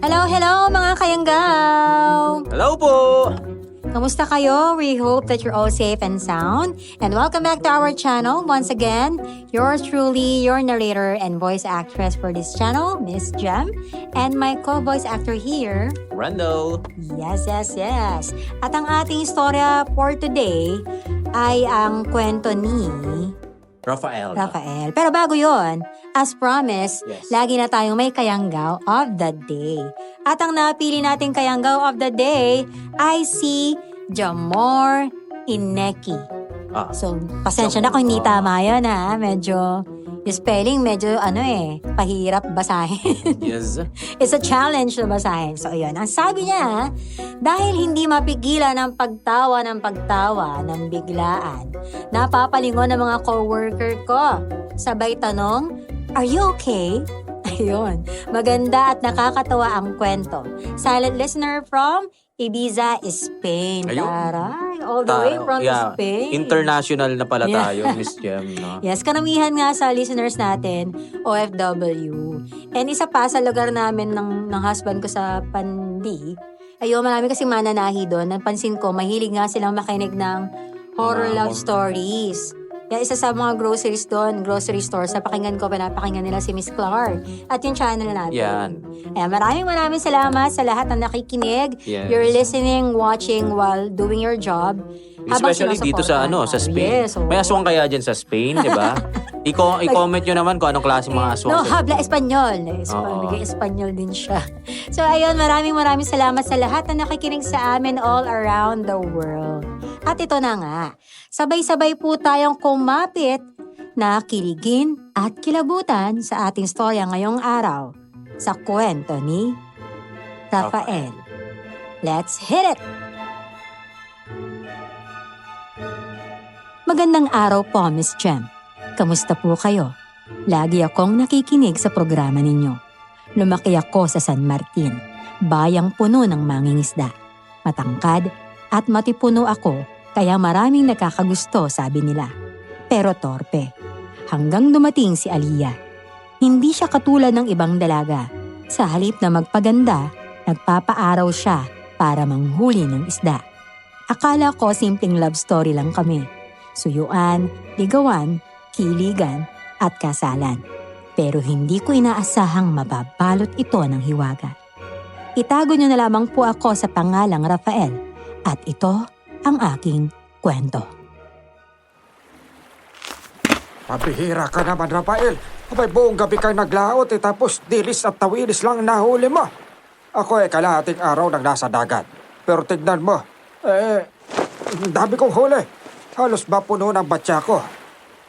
Hello, hello mga kayanggaw! Hello po! Kamusta kayo? We hope that you're all safe and sound. And welcome back to our channel. Once again, yours truly, your narrator and voice actress for this channel, Miss Jem. And my co-voice actor here. Randall. Yes, yes, yes. At ang ating istorya for today ay ang kwento ni Rafael. Rafael. Pero bago yon, as promised, Yes. lagi na tayong may kayanggaw of the day. At ang napili nating kayanggaw of the day ay si Jamor Ineki. So, pasensya na kung hindi tama yun ha. Medyo, yung spelling medyo pahirap basahin. Yes. It's a challenge na basahin. So, ayun. Ang sabi niya, dahil hindi mapigilan ang pagtawa ng biglaan, napapalingon ng mga coworker ko. Sabay tanong, "Are you okay?" Ayun. Maganda at nakakatawa ang kwento. Silent listener from Ibiza, Spain. Ayun. Taray. All the way from Spain. International na pala Yeah. tayo, Miss Jem. No? Yes, karamihan nga sa listeners natin, OFW. And isa pa sa lugar namin ng husband ko sa Pandi, ayun, marami kasing mananahi doon. Napansin ko, mahilig nga silang makinig ng horror love stories. Yan, isa sa mga groceries doon, grocery store, sa pakinggan ko, pinapakinggan nila si Miss Clark. At yung channel natin. Yan. Ayan, maraming salamat sa lahat na nakikinig. Yes. You're listening, watching while doing your job. Habang Especially dito sa sinusuportahan sa ka. Spain. Yes, oo. May aswang kaya dyan sa Spain, di ba? I-comment nyo naman kung anong klase mga aswang. No, sa- habla Espanyol. Oo. Nag-Espanyol din siya. So, ayun, maraming salamat sa lahat na nakikinig sa amin all around the world. At ito na nga, sabay-sabay po tayong kumapit na kiligin at kilabutan sa ating storya ngayong araw sa kwento ni Rafael. Let's hit it! Magandang araw po, Miss Jem. Kamusta po kayo? Lagi akong nakikinig sa programa ninyo. Lumaki ako sa San Martin, bayang puno ng mangingisda. Matangkad at matipuno ako, kaya maraming nakakagusto, sabi nila. Pero torpe. Hanggang dumating si Aliyah. Hindi siya katulad ng ibang dalaga. Sa halip na magpaganda, nagpapaaraw siya para manghuli ng isda. Akala ko simpleng love story lang kami. Suyuan, ligawan, kiligan, at kasalan. Pero hindi ko inaasahang mababalot ito ng hiwaga. Itago niyo na lamang po ako sa pangalang Rafael at ito ang aking kwento. Pabihira ka naman, Rafael. Abay, buong gabi kang naglaot tapos dilis at tawilis lang nahuli mo. Ako kalahating araw nang nasa dagat. Pero tignan mo, dami kong huli. Halos ba puno ng batya ko?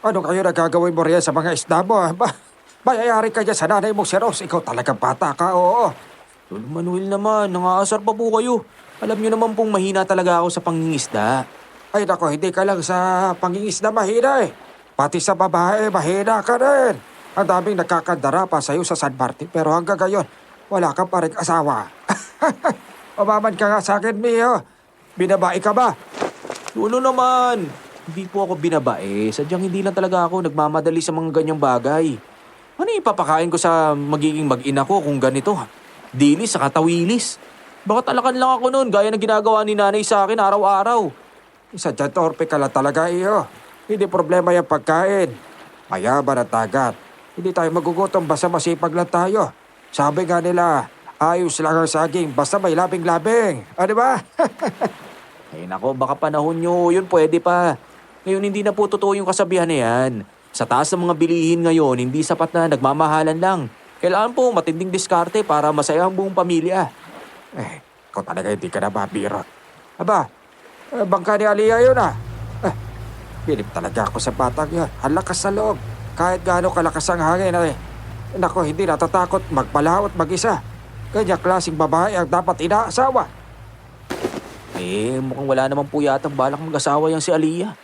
Ano kayo nagagawin mo riyan sa mga isda mo? Bayayari ka dyan sa nanay mong si Rose. Ikaw talagang bata ka, oo. Lolo Manuel naman, nangaasar pa po kayo. Alam nyo naman pong mahina talaga ako sa pangingisda. Ay nako, hindi ka lang sa pangingisda mahina eh. Pati sa babae, mahina ka rin. Ang daming nakakandara pa sa'yo sa San Martin. Pero hanggang ngayon, wala ka pa rin asawa. Umaman ka nga sa akin, Mio. Binabae ka ba? Lolo naman, hindi po ako binabae. Sadyang hindi lang talaga ako nagmamadali sa mga ganyang bagay. Ano ipapakain ko sa magiging mag-ina ko kung ganito? Dilis sa katawilis. Baka talakan lang ako noon gaya ng ginagawa ni nanay sa akin araw-araw. Isa dyan, torpe ka lang talaga, iyo. Hindi problema yung pagkain. Mayaman at dagat. Hindi tayo magugutom basta masipag lang tayo. Sabi nga nila, ayos lang ang saging basta may labing-labing. O, di ba? Ay nako, baka panahon nyo, yun pwede pa. Ngayon hindi na po totoo yung kasabihan na yan. Sa taas ng mga bilihin ngayon, hindi sapat na nagmamahalan lang. Kailangan po matinding diskarte para masaya ang buong pamilya. Ikaw talaga hindi ka na mabiro. Aba, bangka ni Aliyah yun ah. Bilip talaga ako sa batang yun. Ang lakas sa loob. Kahit gaano kalakas ang hangin ay, nako, hindi natatakot magpalaot mag-isa. Kanya klaseng babae ang dapat inaasawa. Mukhang wala naman po yatang balak mag-asawa yan si Aliyah.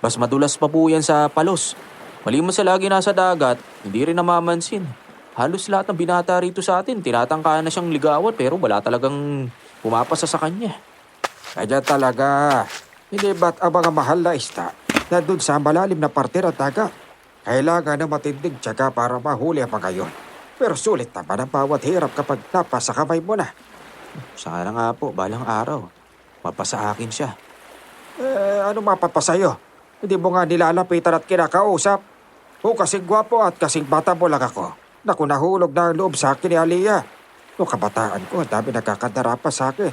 Mas madulas pa po yan sa palos. Maliban sa lagi nasa dagat, hindi rin namamansin. Halos lahat ng binata rito sa atin, tinatangkaan na siyang ligawan pero wala talagang pumapasa sa kanya. Kanya talaga. Hindi ba't ang mga mahal na isda na dun sa malalim na parte ng dagat? Kailangan na matinding tiyaga para mahuli ang mga yun. Pero sulit naman ang bawat hirap kapag napasa kamay mo na. Sana nga po, balang araw. Mapasa akin siya. Ano mapapasayo? Hindi mo nga nilalapitan at kinakausap. O kasing gwapo at kasing bata mo lang ako. Naku, nahulog na ang loob sa akin ni Aliyah. Noong kabataan ko, ang dami nagkakadara pa sa akin.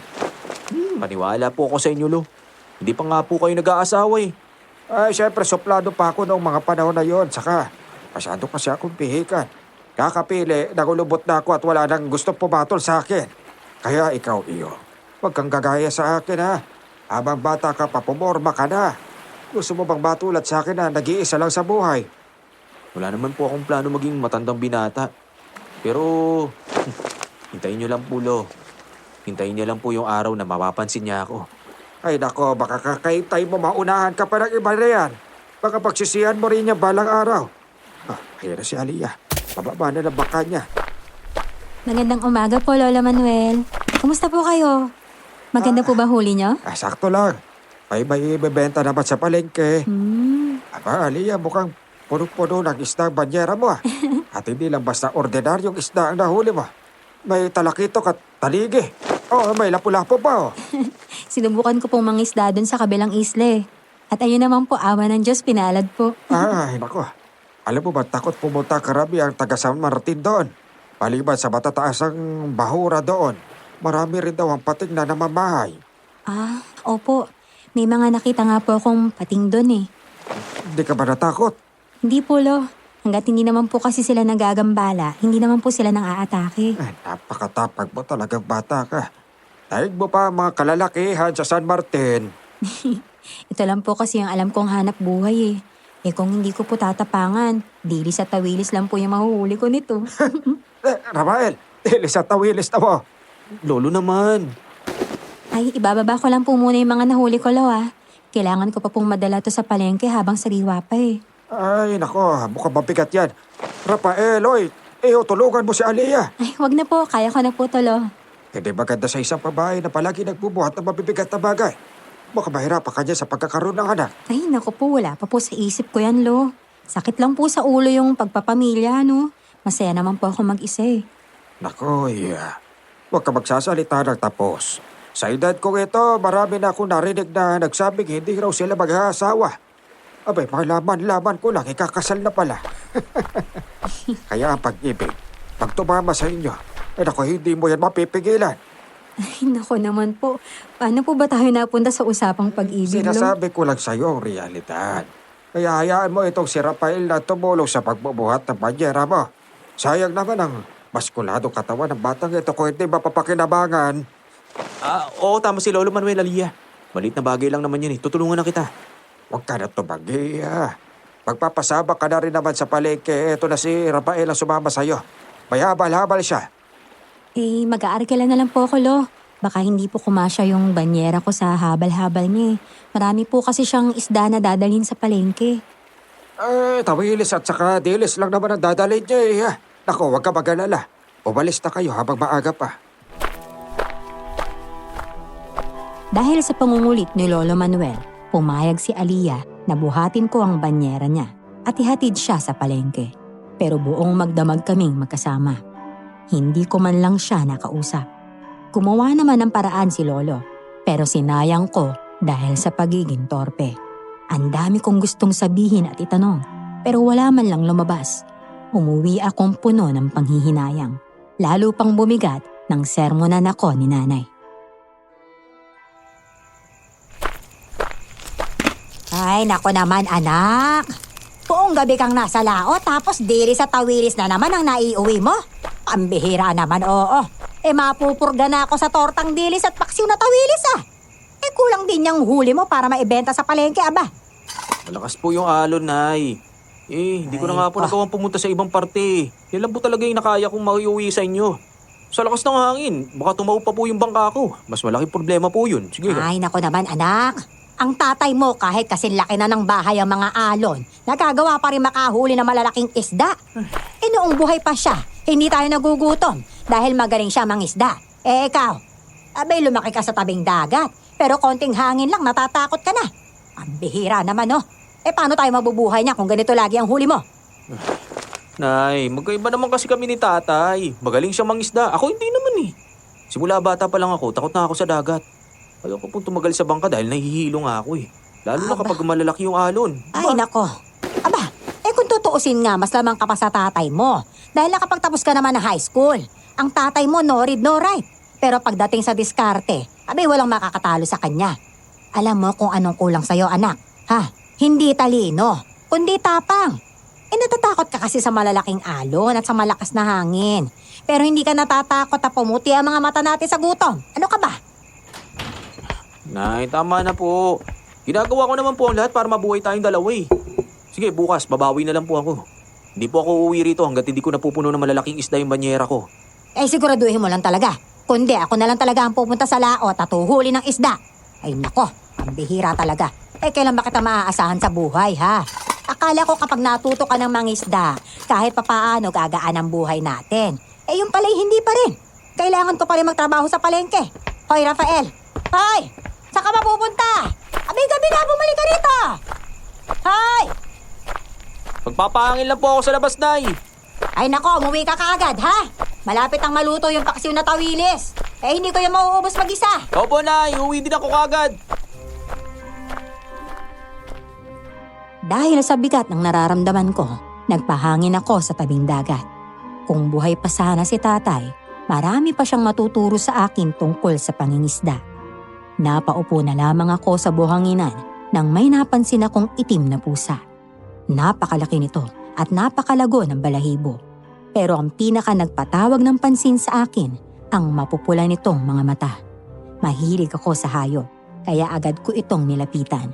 Maniwala po ako sa inyo, Lo. Hindi pa nga po kayo nag-aasawa eh. Ay, syempre, suplado pa ako noong mga panahon na yon. Saka, masyado kasi akong pihikan. Kakapili, nagulubot na ako at wala nang gusto pumatol sa akin. Kaya ikaw, iyo, huwag kang gagaya sa akin, ha? Habang bata ka pa, pumorma ka na. Gusto mo bang matulad sa akin na nag-iisa lang sa buhay? Wala naman po akong plano maging matandang binata. Pero, hintayin nyo lang po, Lo. Hintayin niyo lang po yung araw na mapapansin niya ako. Ay nako, baka kakaintay mo maunahan ka pa ng iba na yan. Baka pagsisihan mo rin niya balang araw. Ayan na si Aliyah. Pababa na ng baka niya. Magandang umaga po, Lola Manuel. Kumusta po kayo? Maganda po ba huli nyo? Sakto lang. May ibebenta naman sa palengke. Aba, Aliyah, mukhang puno-puno ng isda ang banyera mo. At hindi lang basta ordinaryong isda ang nahuli mo. May talakitok at taligi. May lapu-lapu pa. Sinubukan ko pong mangisda doon sa kabilang isle. At ayun naman po, awa ng Diyos, pinalad po. Ay, nako. Alam mo ba, takot pumunta karami ang taga San Martin doon. Maliban sa matataas ang bahura doon, marami rin daw ang pating na namamahay. Opo. May mga nakita nga po akong pating doon eh. Hindi ka ba natakot? Hindi po, Lo. Hanggat hindi naman po kasi sila nagagambala, hindi naman po sila nang aatake. Ay, napakatapag mo talagang bata ka. Daig mo pa ang mga kalalakihan sa San Martin. Ito lang po kasi yung alam kong hanap buhay eh. Kung hindi ko po tatapangan, dilis at tawilis lang po yung mahuhuli ko nito. Rafael, dilis at tawilis na mo. Lolo naman. Ay, ibababa ko lang po muna yung mga nahuli ko, Lo ah. Kailangan ko pa pong madala to sa palengke habang sariwa pa eh. Ay, nako, mukhang mabigat yan. Rafael, oy, tulungan mo si Aliyah. Ay, wag na po. Kaya ko na po to, Lo. Hindi maganda sa isang babae na palagi nagbubuhat ng mabibigat na bagay. Mukhang mahirapan ka niya sa pagkakaroon ng anak. Ay, naku po. Wala pa po sa isip ko yan, Lo. Sakit lang po sa ulo yung pagpapamilya, no? Masaya naman po ako mag-isa eh. Nako, iya. Huwag ka magsasalita ng tapos. Sa edad kong ito, marami na akong narinig na nagsabing hindi raw sila mag-aasawa. Abay, malaman-laman ko lang, ikakasal na pala. Kaya ang pag-ibig, pag tumama sa inyo, naku, hindi mo yan mapipigilan. Ay, naku naman po. Paano po ba tayo napunta sa usapang pag-ibig, Lo? Sinasabi ko lang sa'yo ang realidad. Kaya hayaan mo itong si Rafael na tumulong sa pagbubuhat ng banyera mo. Sayang naman ang maskuladong katawan ng batang ito kung hindi mapapakinabangan. Oo, tama si Lolo Manuel, Aliyah. Malit na bagay lang naman yun eh. Tutulungan na kita. Huwag ka na tumagi, Magpapasaba ka na rin naman sa palengke. Ito na si Rafael ang sumama sa'yo. May habal-habal siya. Mag-aarkila na lang po ako, Lo. Baka hindi po kumasya yung banyera ko sa habal-habal niya eh. Marami po kasi siyang isda na dadalhin sa palengke. Tawilis at saka dilis lang naman ang dadalhin niya, Naku, huwag ka mag-alala. Umalis na kayo habang maaga pa. Dahil sa pangungulit ni Lolo Manuel, pumayag si Aliyah na buhatin ko ang banyera niya at ihatid siya sa palengke. Pero buong magdamag kaming magkasama. Hindi ko man lang siya nakausap. Gumawa naman ng paraan si Lolo, pero sinayang ko dahil sa pagiging torpe. Ang dami kong gustong sabihin at itanong, pero wala man lang lumabas. Umuwi akong puno ng panghihinayang, lalo pang bumigat ng sermonan ako ni Nanay. Ay, nako naman anak. Buong gabi kang nasa laot tapos diri sa tawilis na naman ang naiuwi mo. Ang bihira naman, oo. Mapupurga na ako sa tortang dilis at paksiw na tawilis kulang din yung huli mo para maibenta sa palengke, aba. Malakas po yung alon, Nay. Hindi ko na nga po nagawang pumunta sa ibang parte. Yan lang po talaga yung nakaya kong maiuwi sa inyo. Sa lakas ng hangin, baka tumaob pa po yung bangka ko. Mas malaking problema po yun. Sige. Ay, nako naman anak. Ang tatay mo kahit kasi laki na ng bahay ang mga alon, nagagawa pa rin makahuli ng malalaking isda. Noong buhay pa siya, hindi tayo nagugutom dahil magaling siya mangisda. Ikaw, abay lumaki ka sa tabing dagat, pero konting hangin lang natatakot ka na. Ang bihira naman, Paano tayo mabubuhay niya kung ganito lagi ang huli mo? Nay, magkaiba naman kasi kami ni tatay. Magaling siyang mangisda. Ako hindi naman eh. Simula bata pa lang ako, takot na ako sa dagat. Ayoko pong tumagal sa bangka dahil nahihilo nga ako eh. Lalo na Aba. kapag malalaki yung alon. Ay, nako. Aba, kung tutuusin nga, mas lamang ka pa sa tatay mo. Dahil nakapagtapos ka naman ng high school. Ang tatay mo, no read, no write. Pero pagdating sa diskarte, abay walang makakatalo sa kanya. Alam mo kung anong kulang sa'yo, anak. Ha? Hindi talino, kundi tapang. Natatakot ka kasi sa malalaking alon at sa malakas na hangin. Pero hindi ka natatakot na pumuti ang mga mata natin sa gutom. Ano ka ba? Nay, tama na po. Ginagawa ko naman po ang lahat para mabuhay tayong dalawa eh. Sige, bukas, babawi na lang po ako. Hindi po ako uuwi rito hanggat hindi ko napupuno ng malalaking isda yung banyera ko. Siguraduhin mo lang talaga. Kundi ako na lang talaga ang pupunta sa laot at uhuli ng isda. Ay nako, ang bihira talaga. Kailan ba kita maaasahan sa buhay, ha? Akala ko kapag natuto ka ng mangisda, kahit papaano gagaan ang buhay natin. Yung pala'y hindi pa rin. Kailangan ko pa rin magtrabaho sa palengke. Hoy, Rafael! Hoy! Saan ka mapupunta? Abay, gabi na, bumalik ka rito! Hoy! Magpapahangin lang po ako sa labas, Nay. Ay nako, umuwi ka kaagad, ha? Malapit ang maluto yung paksiw na tawilis. Hindi ko yung mauubos mag-isa. Opo, Nay. Uwi din ako kagad. Dahil sa bigat ng nararamdaman ko, nagpahangin ako sa tabing dagat. Kung buhay pa sana si tatay, marami pa siyang matuturo sa akin tungkol sa pangingisda. Napaupo na lamang ako sa buhanginan nang may napansin akong itim na pusa. Napakalaki nito at napakalago ng balahibo. Pero ang pinaka nagpatawag ng pansin sa akin, ang mapupula nitong mga mata. Mahilig ako sa hayop, kaya agad ko itong nilapitan.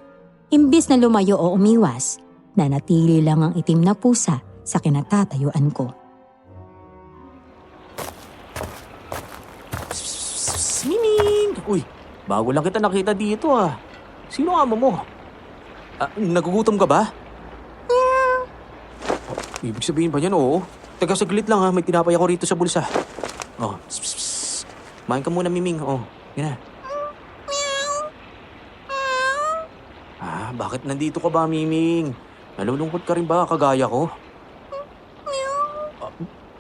Imbis na lumayo o umiwas, nanatili lang ang itim na pusa sa kinatatayuan ko. Miming! Uy, bago lang kita nakita dito ah. Sino amo mo? Nagugutom ka ba? Ibig sabihin ba yan? Oo. Teka saglit lang ha, may tinapay ako rito sa bulsa. Oh, Kumain ka muna, Miming. Oh, yan na. Bakit nandito ka ba, Miming? Nalulungkot ka rin ba, kagaya ko?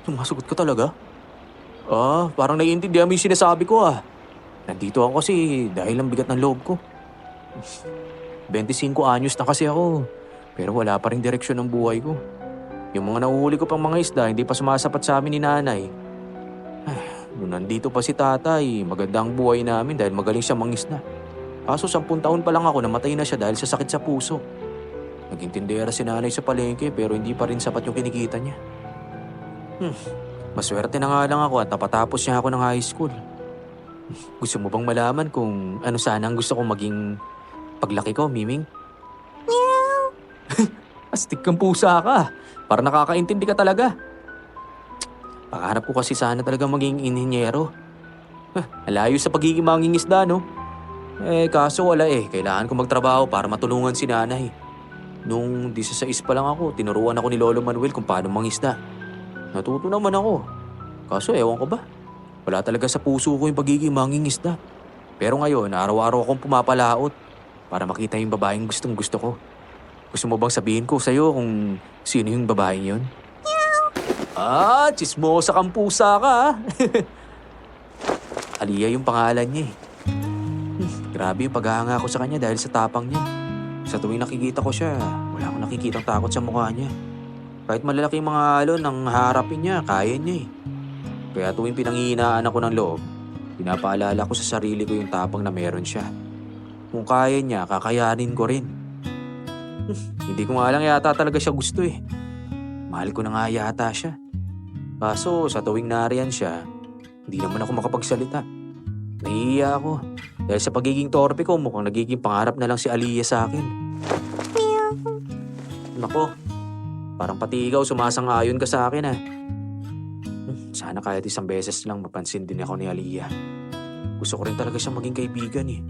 Sumasagot ka talaga? Parang naiintindihan mo yung sinasabi ko ah. Nandito ako kasi dahil ang bigat ng loob ko. 25 anyos na kasi ako, pero wala pa rin direksyon ng buhay ko. Yung mga nahuhuli ko pang mga isda, hindi pa sumasapat sa amin ni nanay. Nung nandito pa si tatay, maganda ang buhay namin dahil magaling siya mangisda. Kaso 10 taon pa lang ako namatay na siya dahil sa sakit sa puso. Naging tindera si nanay sa palengke pero hindi pa rin sapat yung kinikita niya. Maswerte na nga lang ako at napatapos niya ako ng high school. Gusto mo bang malaman kung ano sana ang gusto kong maging paglaki ko, Miming? Meow! Astig kang pusa ka. Para nakakaintindi ka talaga. Pangarap ko kasi sana talaga maging inhinyero. Alayo sa pagiging mangingisda, no? Kaso wala eh. Kailangan ko magtrabaho para matulungan si nanay. Nung 16 pa lang ako, tinuruan ako ni Lolo Manuel kung paano mangisda. Natuto naman ako. Kaso ewan ko ba? Wala talaga sa puso ko yung pagiging mangingisda. Pero ngayon, araw-araw akong pumapalaot para makita yung babaeng gustong gusto ko. Gusto mo bang sabihin ko sa'yo kung sino yung babaeng yun? Chismosa kang pusa ka ha? Aliyah yung pangalan niya eh. Grabe yung paghahanga ko sa kanya dahil sa tapang niya. Sa tuwing nakikita ko siya, wala akong nakikitang takot sa mukha niya. Kahit malalaki yung mga alon ang haharapin niya, kaya niya eh. Kaya tuwing pinanghihinaan ako ng loob, pinapaalala ko sa sarili ko yung tapang na meron siya. Kung kaya niya, kakayanin ko rin. Hindi ko nga lang yata talaga siya gusto eh. Mahal ko na nga yata siya. Kaso sa tuwing nariyan siya, hindi naman ako makapagsalita. Nahihiya ako. Dahil sa pagiging torpe ko, mukhang nagiging pangarap na lang si Aliyah sa akin. Nako, parang pati ikaw sumasang-ayon ka sa akin ah. Sana kahit isang beses lang mapansin din ako ni Aliyah. Gusto ko rin talaga siyang maging kaibigan eh.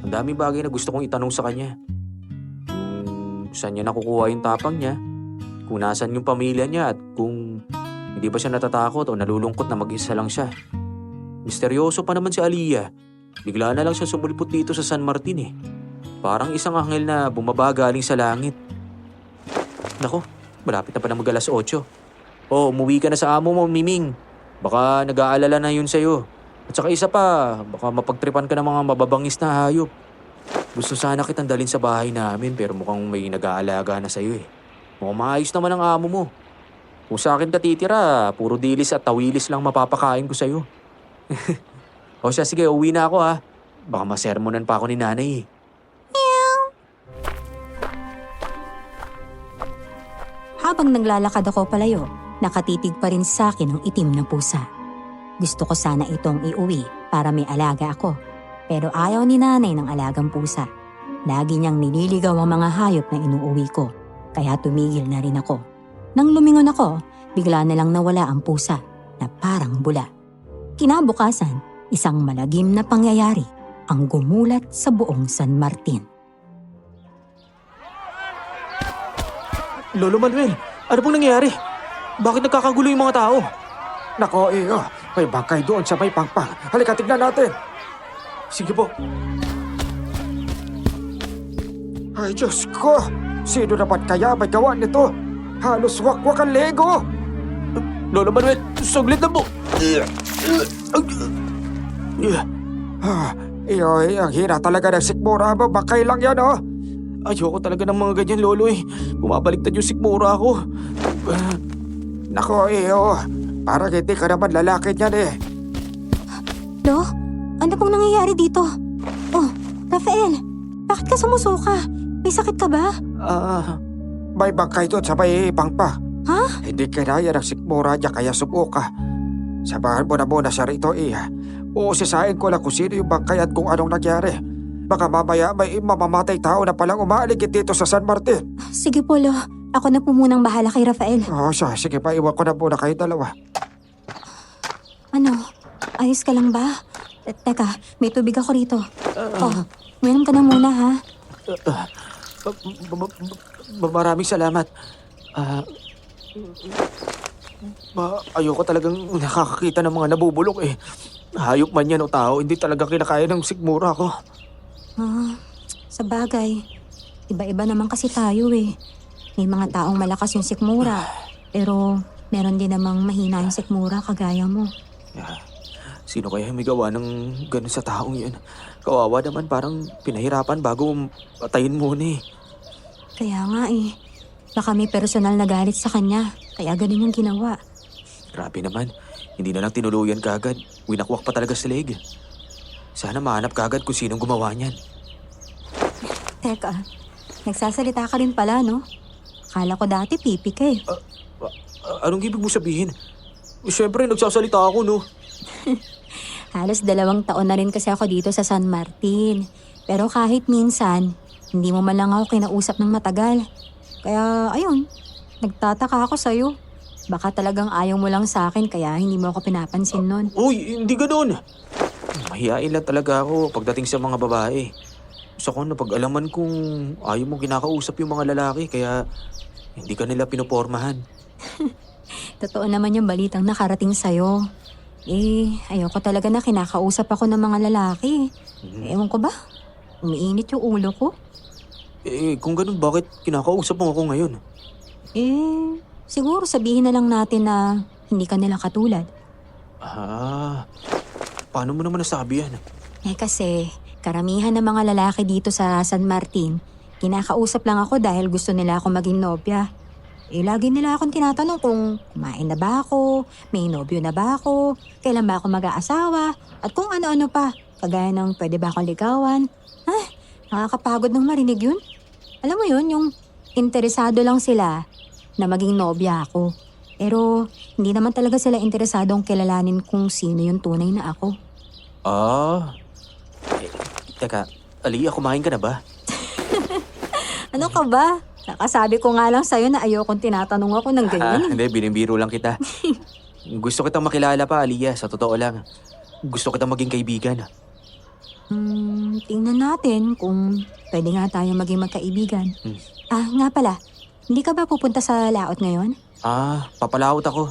Ang daming bagay na gusto kong itanong sa kanya. Saan niya nakukuha yung tapang niya? Kung nasan yung pamilya niya at kung hindi ba siya natatakot o nalulungkot na mag-isa lang siya. Misteryoso pa naman si Aliyah. Bigla na lang siya sumulpot dito sa San Martin eh. Parang isang anghel na bumaba galing sa langit. Nako, malapit na pa na mag-alas 8. Oh, umuwi ka na sa amo mo, Miming. Baka nag-aalala na yun sa'yo. At saka isa pa, baka mapagtripan ka ng mga mababangis na hayop. Gusto sana kitang dalhin sa bahay namin pero mukhang may nag-aalaga na sa'yo eh. Mukhang maayos naman ang amo mo. Kung sa akin ka titira, puro dilis at tawilis lang mapapakain ko sa'yo. O siya, sige, uwi na ako ha. Baka masermonan pa ako ni nanay eh. Habang naglalakad ako palayo, nakatitig pa rin sa akin ang itim na pusa. Gusto ko sana itong iuwi para may alaga ako. Pero ayaw ni nanay ng alagang pusa. Lagi niyang nililigaw ang mga hayop na inuuwi ko. Kaya tumigil na rin ako. Nang lumingon ako, bigla na lang nawala ang pusa na parang bula. Kinabukasan, isang malagim na pangyayari ang gumulat sa buong San Martin. Lolo Manuel, ano pong nangyayari? Bakit nagkakagulo yung mga tao? Nako, iyo. May bangkay doon sa may pangpang. Halika, tignan natin. Sige po. Ay, Diyos ko. Sino naman kaya may gawa nito? Halos wakwak ang Lego. Lolo Manuel, saglit na po. Iyo, ang hina talaga ng sikmura mo. Bangkay lang yan, oh. Ayoko talaga ng mga ganyan, Lolo eh. Bumabaliktad yung sikmura ako. Nako, iyo. Parang hindi ka naman lalaki niyan eh. Lo, ano pong nangyayari dito? Oh, Rafael, bakit ka sumusuka? May sakit ka ba? May bangkay doon sa may pangpa. Ha? Hindi kinaya ng sikmura niya kaya subuka. Sabahan mo na muna siya rito, iya. Uusisain ko lang kung sino yung bangkay at kung anong nangyari. Baka mamaya may mamamatay tao na palang umaaligid dito sa San Martin. Sige po, Lo. Ako na po munang bahala kay Rafael. Siya. Sige pa, iwan ko na muna kayo dalawa. Ano? Ayos ka lang ba? Teka, may tubig ako rito. Uminom ka na muna, ha? Maraming salamat. Ayoko talagang nakakakita ng mga nabubulok eh. Hayop man yan o tao, hindi talaga kinakaya ng sikmura ko. Sa bagay. Iba-iba naman kasi tayo eh. May mga taong malakas yung sikmura. Pero meron din namang mahina yung sikmura kagaya mo. Sino kaya may gawa ng ganun sa taong yun? Kawawa naman, parang pinahirapan bago patayin muna eh. Kaya nga eh. Baka may personal na galit sa kanya. Kaya ganun yung ginawa. Grabe naman, hindi na lang tinuluyan kaagad. Winakwak pa talaga sa leg. Sana mahanap kaagad kung sinong gumawa niyan. Teka, nagsasalita ka rin pala, no? Akala ko dati pipi ka eh. Anong ibig mo sabihin? Siyempre, nagsasalita ako, no? Halos 2 taon na rin kasi ako dito sa San Martin. Pero kahit minsan, hindi mo man lang ako kinausap ng matagal. Kaya, ayun, nagtataka ako sa'yo. Baka talagang ayaw mo lang sa akin kaya hindi mo ako pinapansin nun. Uy, hindi ganoon. Mahihain lang talaga ako pagdating sa mga babae. Gusto ko napag-alaman kung ayaw mong kinakausap yung mga lalaki kaya hindi ka nila pinopormahan. Totoo naman yung balitang nakarating sa'yo. Ayoko talaga na kinakausap ako ng mga lalaki. Ewan ko ba? Umiinit yung ulo ko. Kung ganun, bakit kinakausap mo ako ngayon? Siguro sabihin na lang natin na hindi ka nila katulad. Paano mo naman nasabi yan? Kasi karamihan ng mga lalaki dito sa San Martin, kinakausap lang ako dahil gusto nila ako maging nobya. Lagi nila akong tinatanong kung kumain na ba ako, may nobyo na ba ako, kailan ba ako mag-aasawa, at kung ano-ano pa, kagaya ng pwede ba akong ligawan. Nakakapagod nang marinig yun. Alam mo yun, yung interesado lang sila na maging nobya ako. Pero hindi naman talaga sila interesadong kilalanin kung sino yung tunay na ako. Teka, Aliyah, kumain ka na ba? Ano ka ba? Nakasabi ko nga lang sa'yo na ayokong tinatanong ako ng ganyan. Hindi, binimbiro lang kita. Gusto kitang makilala pa, Aliyah, sa totoo lang. Gusto kitang maging kaibigan. Tingnan natin kung pwede nga tayo maging magkaibigan. Nga pala, hindi ka ba pupunta sa laot ngayon? Papalaot ako.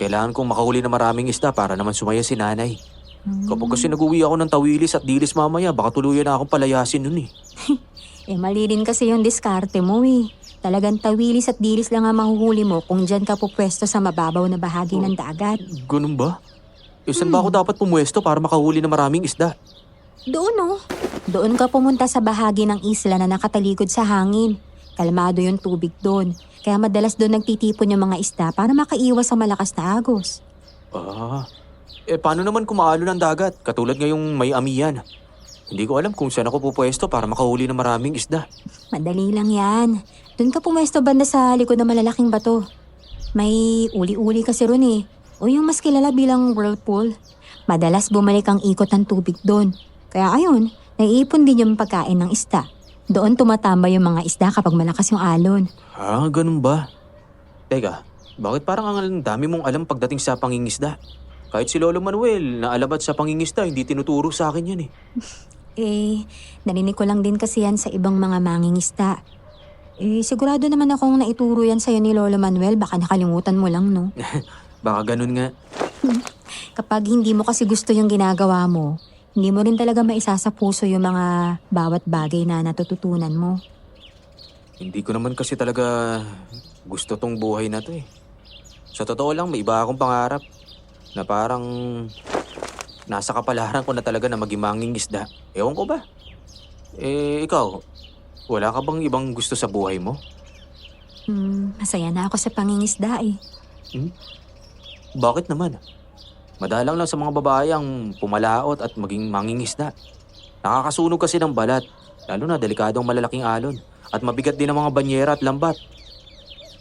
Kailangan kong makahuli na maraming isda para naman sumaya si nanay. Kapag kasi nag-uwi ako ng tawilis at dilis mamaya, baka tuluyan na akong palayasin nun eh. Mali din kasi yung diskarte mo eh. Talagang tawilis at dilis lang ang mahuhuli mo kung dyan ka pupwesto sa mababaw na bahagi ng dagat. Ganun ba? Saan ba ako dapat pumwesto para makahuli ng maraming isda? Doon oh. Doon ka pumunta sa bahagi ng isla na nakatalikod sa hangin. Kalmado yung tubig doon. Kaya madalas doon nagtitipon yung mga isda para makaiwas sa malakas na agos. Paano naman kung maalo ng dagat? Katulad ngayong may amiyan. Hindi ko alam kung saan ako pupwesto para makahuli ng maraming isda. Madali lang yan. Doon ka pumwesto banda sa likod ng malalaking bato. May uli-uli kasi ron eh. O yung mas kilala bilang whirlpool. Madalas bumalik ang ikot ng tubig doon. Kaya ayun, naiipon din yung pagkain ng isda. Doon tumatambay yung mga isda kapag malakas yung alon. Ganun ba? Teka, bakit parang ang dami mong alam pagdating sa pangingisda? Kahit si Lolo Manuel na alabat sa pangingisda, hindi tinuturo sa akin yan eh. Narinig ko lang din kasi yan sa ibang mga mangingisda. Sigurado naman akong naituro yan sa'yo ni Lolo Manuel, baka nakalimutan mo lang, no? Baka ganun nga. Kapag hindi mo kasi gusto yung ginagawa mo, hindi mo rin talaga maisa sa puso yung mga bawat bagay na natututunan mo. Hindi ko naman kasi talaga gusto tong buhay na to eh. Sa totoo lang, may iba akong pangarap na parang nasa kapalaran ko na talaga na maging mangingisda. Ewan ko ba? Ikaw, wala ka bang ibang gusto sa buhay mo? Masaya na ako sa pangingisda eh. Bakit naman? Madalang lang sa mga babae ang pumalaot at maging mangingisda. Nakakasunog kasi ng balat, lalo na delikadong malalaking alon. At mabigat din ang mga banyera at lambat.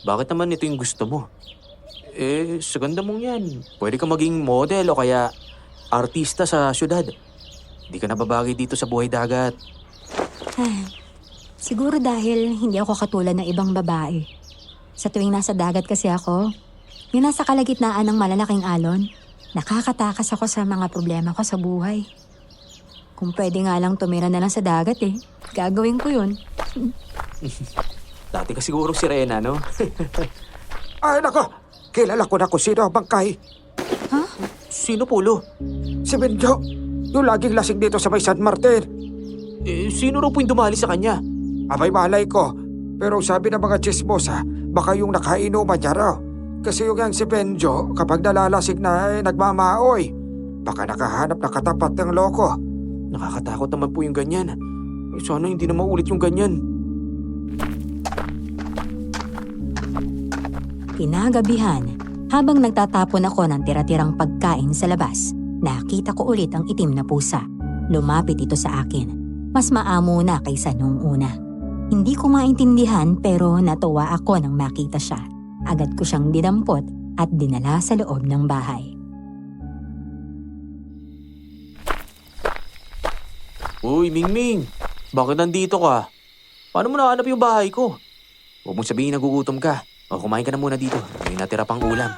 Bakit naman ito yung gusto mo? Sa ganda mong yan. Pwede ka maging model o kaya artista sa syudad. Hindi ka nababagay dito sa buhay dagat. Siguro dahil hindi ako katulad ng ibang babae. Sa tuwing nasa dagat kasi ako, yung nasa kalagitnaan ng malalaking alon, nakakatakas ako sa mga problema ko sa buhay. Kung pwede nga lang tumira na lang sa dagat gagawin ko yun. Dati ka siguro sirena, no? Ay, nako! Kilala ko na kung sino ang bangkay. Sino, Polo? Si Benjo. Yung laging lasing dito sa may San Martin. Sino raw po yung dumali sa kanya? Abay malay ko. Pero sabi ng mga chismosa, baka yung nakainuman niya raw. Kasi yung yan si Benjo, kapag nalalasing na nagmamaoy. Baka nakahanap na katapat ng loko. Nakakatakot naman po yung ganyan. Sana hindi na maulit yung ganyan. Kinagabihan, habang nagtatapon ako ng tira-tirang pagkain sa labas, nakita ko ulit ang itim na pusa. Lumapit ito sa akin. Mas maamo na kaysa noong una. Hindi ko maintindihan pero natuwa ako nang makita siya. Agad ko siyang dinampot at dinala sa loob ng bahay. Uy, Mingming! Bakit nandito ka? Paano mo nahanap yung bahay ko? Huwag mong sabihin nagugutom ka. O kumain ka na muna dito. May natira pang ulam.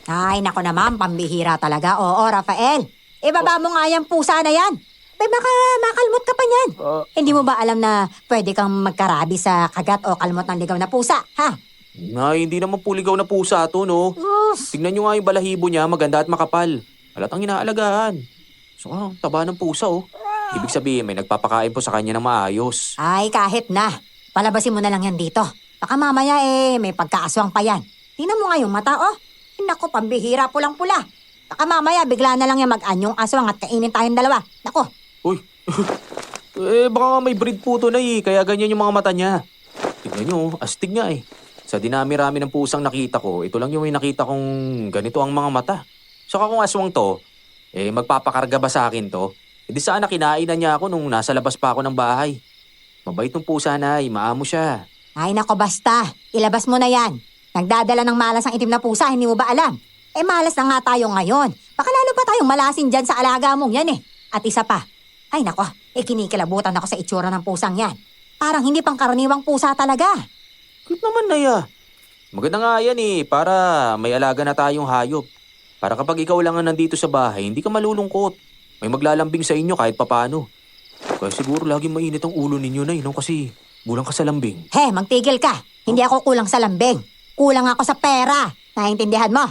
Ay, nako naman, pambihira talaga. Oo, Rafael. Ibaba mo nga yung pusa na yan. Ay, baka makalmot ka pa niyan. Hindi mo ba alam na pwede kang magkarabi sa kagat o kalmot ng ligaw na pusa, ha? Hindi naman puligaw na pusa to, no? Tignan nyo nga yung balahibo niya, maganda at makapal. Halatang inaalagaan. So, taba ng pusa, oh. Ibig sabihin, may nagpapakain po sa kanya ng maayos. Ay, kahit na. Palabasin mo na lang yan dito. Baka mamaya may pagkaaswang pa yan. Tingnan mo nga yung mata, oh. Naku, pambihira, pulang-pula. Baka mamaya bigla na lang yan mag-anyong aswang at kainin tayong dalawa. Naku. Uy, baka nga may breed po to na kaya ganyan yung mga mata niya. Tignan nyo, astig nga eh. Sa dinami-rami ng pusang nakita ko, ito lang yung may nakita kong ganito ang mga mata. Saka kung aswang to, magpapakarga ba sa akin to? Hindi sana kinain na niya ako nung nasa labas pa ako ng bahay. Mabait ng pusa na maamo siya. Ay, nako, basta. Ilabas mo na yan. Nagdadala ng malas ang itim na pusa, hindi mo ba alam? Malas na nga tayo ngayon. Baka lalo pa tayong malasin dyan sa alaga mong yan At isa pa. Ay, nako, kinikilabutan ako sa itsura ng pusang yan. Parang hindi pang karaniwang pusa talaga. Cute naman na Maganda nga yan para may alaga na tayong hayop. Para kapag ikaw lang ang nandito sa bahay, hindi ka malulungkot. May maglalambing sa inyo kahit papano. Kaya siguro laging mainit ang ulo ninyo kasi kulang ka sa lambing. Magtigil ka. Hindi ako kulang sa lambing. Kulang ako sa pera. Naiintindihan mo?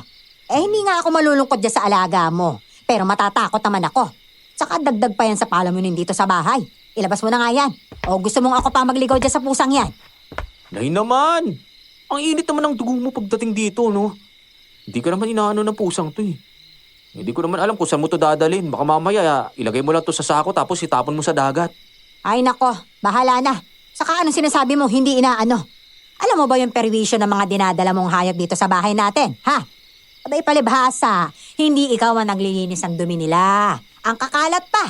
Hindi nga ako malulungkot dyan sa alaga mo. Pero matatakot naman ako. Saka dagdag pa yan sa palamunin dito sa bahay. Ilabas mo na nga yan. O gusto mong ako pa magligaw dyan sa pusang yan? Nay naman! Ang init naman ng dugo mo pagdating dito, no? Hindi ka naman inaano ng pusang to eh. Hindi ko naman alam kung saan mo to dadalhin. Baka mamaya ilagay mo lang to sa sako tapos itapon mo sa dagat. Ay nako, bahala na. Saka anong sinasabi mo, hindi inaano? Alam mo ba yung perwisyo ng mga dinadala mong hayop dito sa bahay natin, ha? Abay palibhasa, hindi ikaw ang naglilinis ng dumi nila. Ang kakalat pa.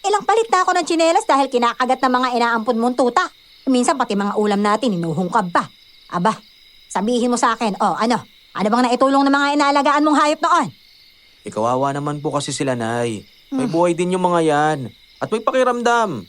Ilang palit na ako ng tsinelas dahil kinakagat ng mga inaampun mong tuta. Minsan pati mga ulam natin, inuhungkab pa. Aba, sabihin mo sa akin, ano? Ano bang naitulong ng mga inaalagaan mong hayop noon? Kawawa naman po kasi sila, Nay. May buhay din yung mga yan. At may pakiramdam.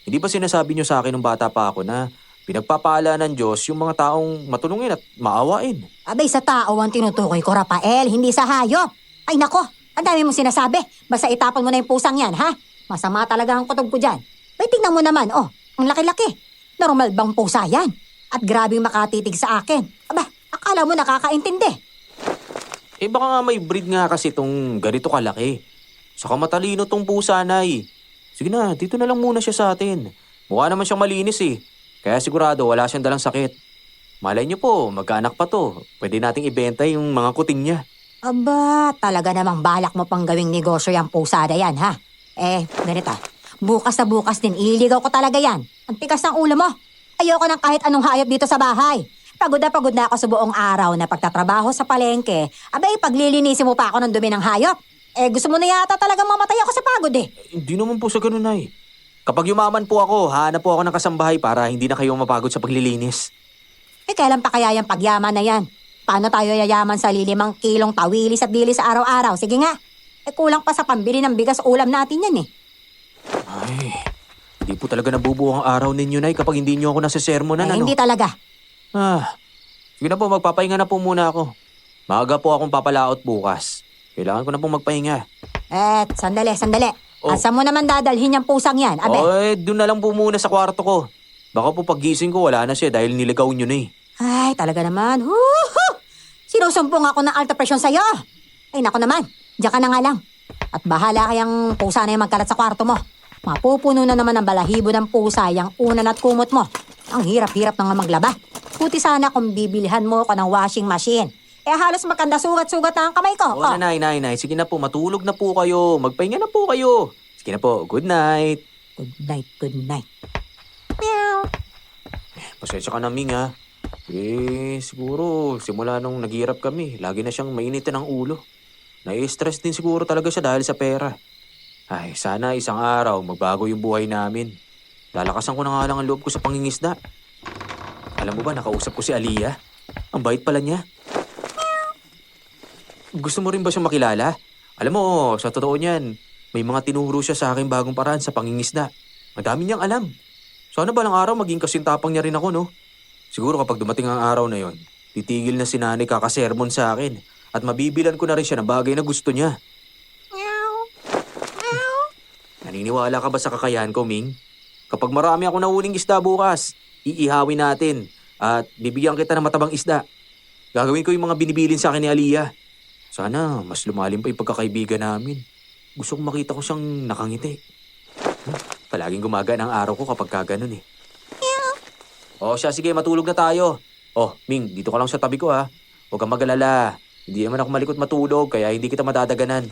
Hindi ba sinasabi niyo sa akin nung bata pa ako na pinagpapala ng Diyos yung mga taong matulungin at maawain? Abay sa tao ang tinutukoy ko, Rafael, hindi sa hayop. Ay nako, ang dami mong sinasabi. Basta itapon mo na yung pusang yan, ha? Masama talaga ang kutob ko dyan. Bay, tingnan mo naman, ang laki-laki. Normal bang pusa yan? At grabing makatitig sa akin. Aba, akala mo nakakaintindi. Baka nga may breed nga kasi tong ganito kalaki. Saka matalino tong pusa, Nay. Sige na, dito na lang muna siya sa atin. Mukha naman siyang malinis eh. Kaya sigurado wala siyang dalang sakit. Malay niyo po, magkaanak pa to. Pwede nating ibenta yung mga kuting niya. Aba, talaga namang balak mo pang gawing negosyo yung pusa na yan, ha? Ganito. Bukas na bukas din, ililigaw ko talaga yan. Ang tikas ng ulo mo. Ayoko ng kahit anong hayop dito sa bahay. Pagod na ako sa buong araw na pagtatrabaho sa palengke. Abay, paglilinisin mo pa ako ng dumi ng hayop. Gusto mo na yata talagang mamatay ako sa pagod eh. Hindi naman po sa ganun, Nay. Kapag yumaman po ako, hanap po ako ng kasambahay para hindi na kayo mapagod sa paglilinis. Kailan pa kaya yung pagyaman na yan? Paano tayo yayaman sa 5 kilong tawilis at dilis sa araw-araw? Sige nga. Kulang pa sa pambili ng bigas ulam natin yan eh. Ay, hindi po talaga nabubuo ang araw ninyo, Nay, kapag hindi nyo ako nasa-sermonan, ano? Hindi talaga. Sige na po, magpapahinga na po muna ako. Maaga po akong papalaot bukas. Kailangan ko na pong magpahinga. Sandali. Oh. Asa mo naman dadalhin yung pusang yan, abe? Doon na lang po muna sa kwarto ko. Baka po paggising ko, wala na siya dahil niligaw nyo na eh. Ay, talaga naman. Sinusumpong ako ng alta presyon sa'yo. Ay, nako naman. Diyan ka na nga lang. At bahala kayang pusa na yung magkalat sa kwarto mo. Mapupuno na naman ang balahibo ng pusa yung unan at kumot mo. Ang hirap-hirap na nga maglaba. Buti sana kung bibilihan mo ko ng washing machine. Halos magkanda sugat-sugat na ang kamay ko. Oo na, Nay. Sige na po, matulog na po kayo. Magpahinga na po kayo. Sige na po, good night. Good night. Meow. Pasensya ka na, Ming, ha. Siguro, simula nung naghirap kami, lagi na siyang mainitin ang ulo. Nai-stress din siguro talaga siya dahil sa pera. Ay, sana isang araw magbago yung buhay namin. Lalakasan ko na nga lang ang loob ko sa pangingisda. Alam mo ba, nakausap ko si Aliyah. Ang bait pala niya. Gusto mo rin ba siyang makilala? Alam mo, sa totoo niyan, may mga tinuro siya sa aking bagong paraan sa pangingisda. Madami niyang alam. Sana balang araw maging kasintapang niya rin ako, no? Siguro kapag dumating ang araw na yon, titigil na si nanay kakasermon sa akin at mabibilan ko na rin siya ng bagay na gusto niya. Naniniwala ka ba sa kakayahan ko, Ming? Kapag marami ako nahuling isda bukas, iihawin natin at bibigyan kita ng matabang isda. Gagawin ko yung mga binibilin sa akin ni Aliyah. Sana mas lumalim pa yung pagkakaibigan namin. Gusto kong makita ko siyang nakangiti. Palaging gumagaan ang araw ko kapag kaganon eh. Siya, sige, matulog na tayo. Ming, dito ka lang sa tabi ko ha. Huwag kang mag-alala. Hindi naman ako malikot matulog kaya hindi kita madadaganan.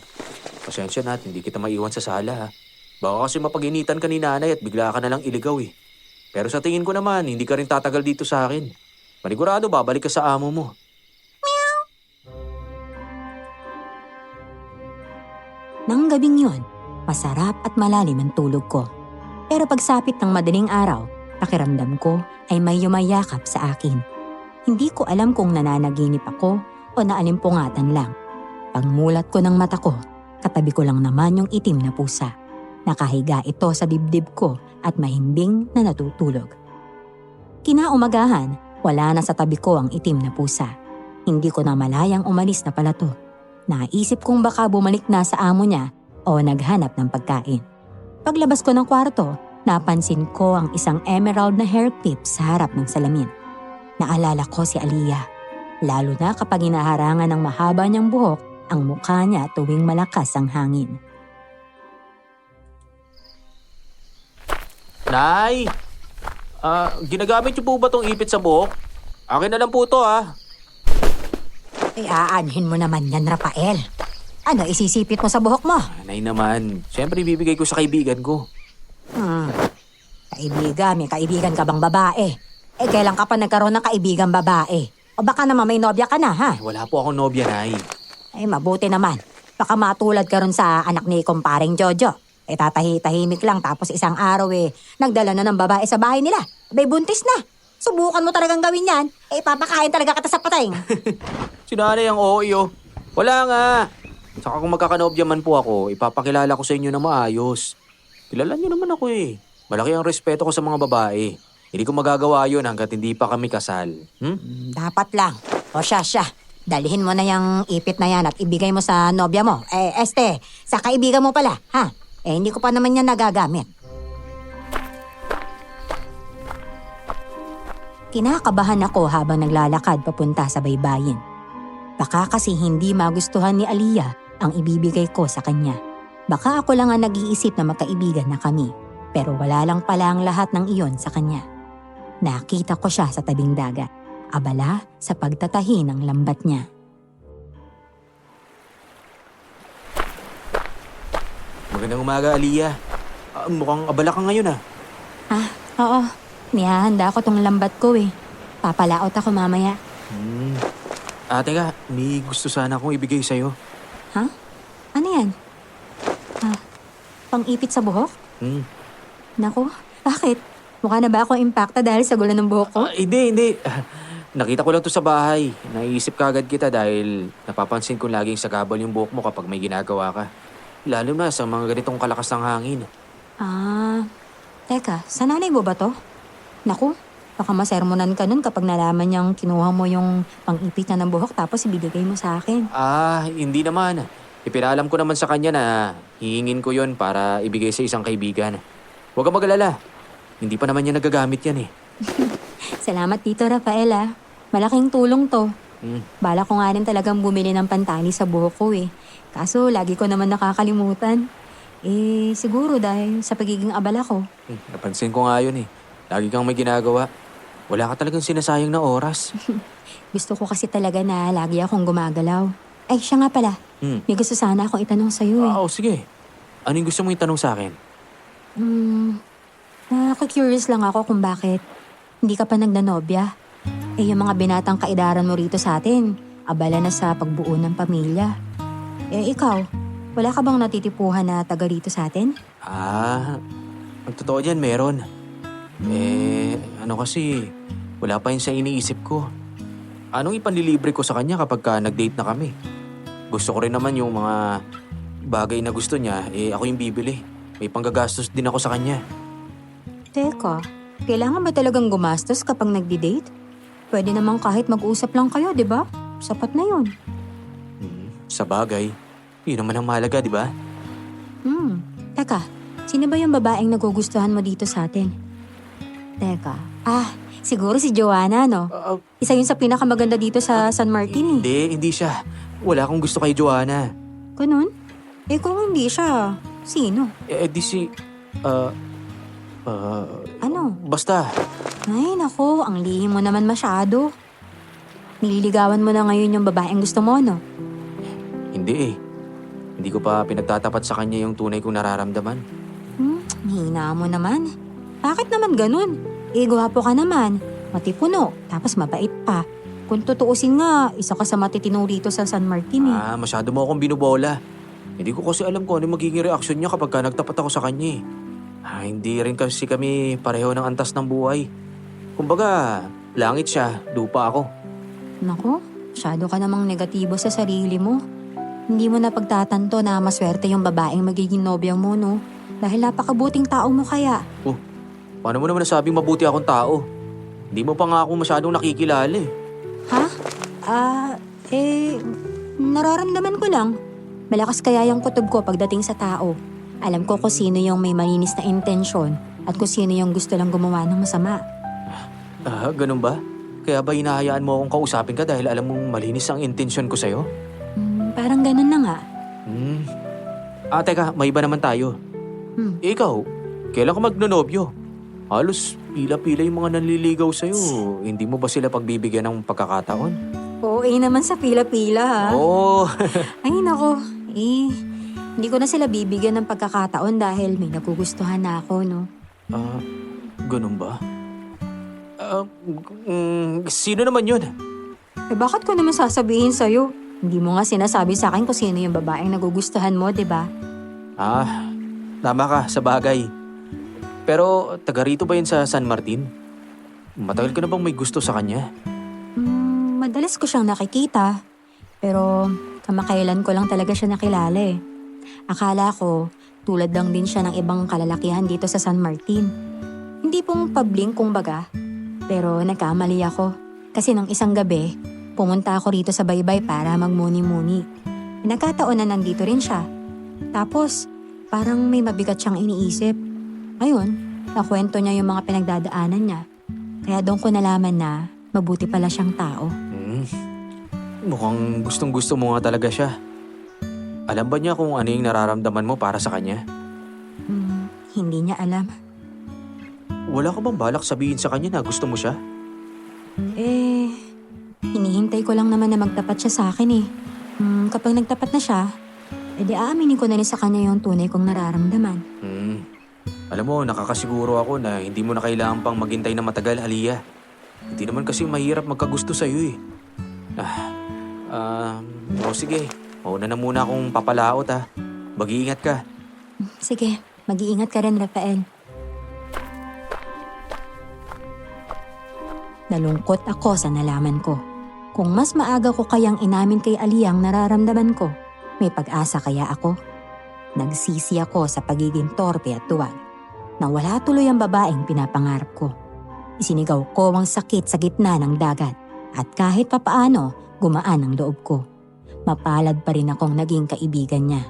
Pasensya na at hindi kita maiwan sa sala ha. Baka kasi mapag-initan ka ni nanay at bigla ka na lang iligaw eh. Pero sa tingin ko naman, hindi ka rin tatagal dito sa akin. Panigurado, babalik ka sa amo mo. Nang gabing yun, masarap at malalim ang tulog ko. Pero pagsapit ng madaling araw, pakiramdam ko ay may yumayakap sa akin. Hindi ko alam kung nananaginip ako o naalimpungatan lang. Pagmulat ko ng mata ko, katabi ko lang naman yung itim na pusa. Nakahiga ito sa dibdib ko at mahimbing na natutulog. Kinaumagahan, wala na sa tabi ko ang itim na pusa. Hindi ko na malayang umalis na pala to. Naisip kong baka bumalik na sa amo niya o naghanap ng pagkain. Paglabas ko ng kwarto, napansin ko ang isang emerald na hair clip sa harap ng salamin. Naalala ko si Aliyah, lalo na kapag inaharangan ng mahaba niyang buhok ang mukha niya tuwing malakas ang hangin. Nay! Ginagamit niyo po ba tong ipit sa buhok? Akin na lang po to, ha? Aanhin mo naman yan, Rafael. Ano, isisipit mo sa buhok mo? Nay naman, siyempre ibibigay ko sa kaibigan ko. Kaibigan, may kaibigan ka bang babae? Kailan ka pa nagkaroon ng kaibigan babae? O baka naman may nobya ka na, ha? Wala po akong nobya, Nay. Mabuti naman. Baka matulad ka ron sa anak ni kumparing Jojo. Tatahi-tahimik lang tapos isang araw nagdala na ng babae sa bahay nila. Abay, buntis na. Subukan mo talagang gawin yan. Papakain talaga kita sa pating. Sinanay ang OI, oh. Wala nga. Saka kung magkakanobya man po ako, ipapakilala ko sa inyo na maayos. Kilala niyo naman ako eh. Malaki ang respeto ko sa mga babae. Hindi ko magagawa yun hanggat hindi pa kami kasal. Dapat lang. O siya. Dalhin mo na yung ipit na yan at ibigay mo sa nobya mo. Sa kaibigan mo pala, ha? Hindi ko pa naman yan nagagamit. Kinakabahan ako habang naglalakad papunta sa baybayin. Baka kasi hindi magustuhan ni Aliyah ang ibibigay ko sa kanya. Baka ako lang ang nag-iisip na magkaibigan na kami. Pero wala lang pala ang lahat ng iyon sa kanya. Nakita ko siya sa tabing dagat. Abala sa pagtatahi ng lambat niya. Magandang umaga, Aliyah. Mukhang abala ka ngayon, ah. Oo. Nihahanda ko tong lambat ko Papalaot ako mamaya. Teka, may gusto sana akong ibigay sa'yo. Ha? Ano yan? Pang-ipit sa buhok? Naku, bakit? Mukha na ba ako impacta dahil sa gulo ng buhok ko? Hindi. Nakita ko lang to sa bahay. Naisip kagad kita dahil napapansin ko laging sagabal yung buhok mo kapag may ginagawa ka. Lalo na sa mga ganitong kalakas ng hangin. Teka, sa nanay mo ba to? Naku, baka masermonan ka nun kapag nalaman niyang kinuha mo yung pang-ipit na ng buhok tapos ibibigay mo sa akin. Hindi naman. Ipinalam ko naman sa kanya na hihingin ko yon para ibigay sa isang kaibigan. Huwag kang mag-alala. Hindi pa naman niya nagagamit yan Salamat dito, Rafael Malaking tulong to. Bala ko nga rin talagang bumili ng pantali sa buhok ko Kaso lagi ko naman nakakalimutan. Siguro dahil sa pagiging abala ko. Napansin ko nga yun Lagi kang may ginagawa. Wala ka talagang sinasayang na oras. Gusto ko kasi talaga na lagi akong gumagalaw. Ay, siya nga pala. May gusto sana akong itanong sa'yo Sige. Ano yung gusto mong itanong sa akin? Nakaka-curious lang ako kung bakit hindi ka pa nagnanobya. Yung mga binatang kaidaran mo rito sa atin, abala na sa pagbuo ng pamilya. Ikaw, wala ka bang natitipuhan na taga rito sa atin? Ang totoo dyan, meron. Kasi, wala pa yun sa iniisip ko. Anong ipanlilibre ko sa kanya kapag nag-date na kami? Gusto ko rin naman yung mga bagay na gusto niya, ako yung bibili. May panggagastos din ako sa kanya. Teka, kailangan ba talagang gumastos kapag nagdi-date? Pwede naman kahit mag-usap lang kayo, di ba? Sapat na yun. Sa bagay, yun naman ang mahalaga, di ba? Teka, sino ba yung babaeng nagugustuhan mo dito sa atin? Teka, siguro si Joanna, no? Isa yun sa pinakamaganda dito sa San Martin Hindi siya. Wala akong gusto kay Joanna. Ganun? Kung hindi siya, sino? Di si... Ano? Basta. Ay, nako, ang lihim mo naman masyado. Nililigawan mo na ngayon yung babaeng gusto mo, no? Hindi Hindi ko pa pinagtatapat sa kanya yung tunay kong nararamdaman. Hina mo naman. Bakit naman ganun? Gwapo ka naman, matipuno, tapos mabait pa. Kung tutuusin nga, isa ka sa matitino rito sa San Martin Masyado mo akong binubola. Hindi ko kasi alam kung ano magiging reaksyon niya kapag nagtapat ako sa kanya hindi rin kasi kami pareho ng antas ng buhay. Kumbaga, langit siya, lupa ako. Naku, masyado ka namang negatibo sa sarili mo. Hindi mo na pagtatanto na maswerte yung babaeng magiging nobya mo, no? Dahil napakabuting tao mo kaya. Paano mo naman nasabing mabuti akong tao? Hindi mo pa nga ako masyadong nakikilala Ha? Nararamdaman ko lang. Malakas kaya yung kutob ko pagdating sa tao. Alam ko kung sino yung may malinis na intensyon at kung sino yung gusto lang gumawa ng masama. Ganun ba? Kaya ba hinahayaan mo akong kausapin ka dahil alam mong malinis ang intensyon ko sa'yo? Parang ganun na nga. Teka, may iba naman tayo. Ikaw, kailan ka magnonobyo? Halos Pila-pila yung mga nanliligaw sa'yo. Hindi mo ba sila pagbibigyan ng pagkakataon? Oo, naman sa pila-pila ha. Oo. Ay nako, hindi ko na sila bibigyan ng pagkakataon dahil may nagugustuhan na ako, no? Ganun ba? Sino naman yun? Bakit ko naman sasabihin sa'yo? Hindi mo nga sinasabi sa akin kung sino yung babaeng nagugustuhan mo, di ba? Tama ka, sa bagay. Pero taga rito ba yun sa San Martin? Matagal ka na bang may gusto sa kanya? Madalas ko siyang nakikita. Pero kamakailan ko lang talaga siya nakilala eh. Akala ko, tulad lang din siya ng ibang kalalakihan dito sa San Martin. Hindi pong pabling kumbaga. Pero nagkamali ako. Kasi nung isang gabi, pumunta ako rito sa baybay para magmuni-muni. Nagkataon na nandito rin siya. Tapos, parang may mabigat siyang iniisip. Ayun, nakwento niya yung mga pinagdadaanan niya. Kaya doon ko nalaman na mabuti pala siyang tao. Mukhang gustong-gusto mo nga talaga siya. Alam ba niya kung ano yung nararamdaman mo para sa kanya? Hindi niya alam. Wala ka bang balak sabihin sa kanya na gusto mo siya? Hinihintay ko lang naman na magtapat siya sa akin eh. Kapag nagtapat na siya, edi aaminin ko na rin sa kanya yung tunay kong nararamdaman. Alam mo, nakakasiguro ako na hindi mo na kailangan pang maghintay na matagal, Aliyah. Hindi naman kasi mahirap magkagusto sa'yo eh. Sige. Mauna na muna akong papalaot ha. Mag-iingat ka. Sige, mag-iingat ka rin, Rafael. Nalungkot ako sa nalaman ko. Kung mas maaga ko kayang inamin kay Aliyah ang nararamdaman ko, may pag-asa kaya ako. Nagsisi ako sa pagiging torpe at tuwag. Na wala tuloy ang babaeng pinapangarap ko. Isinigaw ko ang sakit sa gitna ng dagat at kahit papaano gumaan ang loob ko. Mapalad pa rin akong naging kaibigan niya.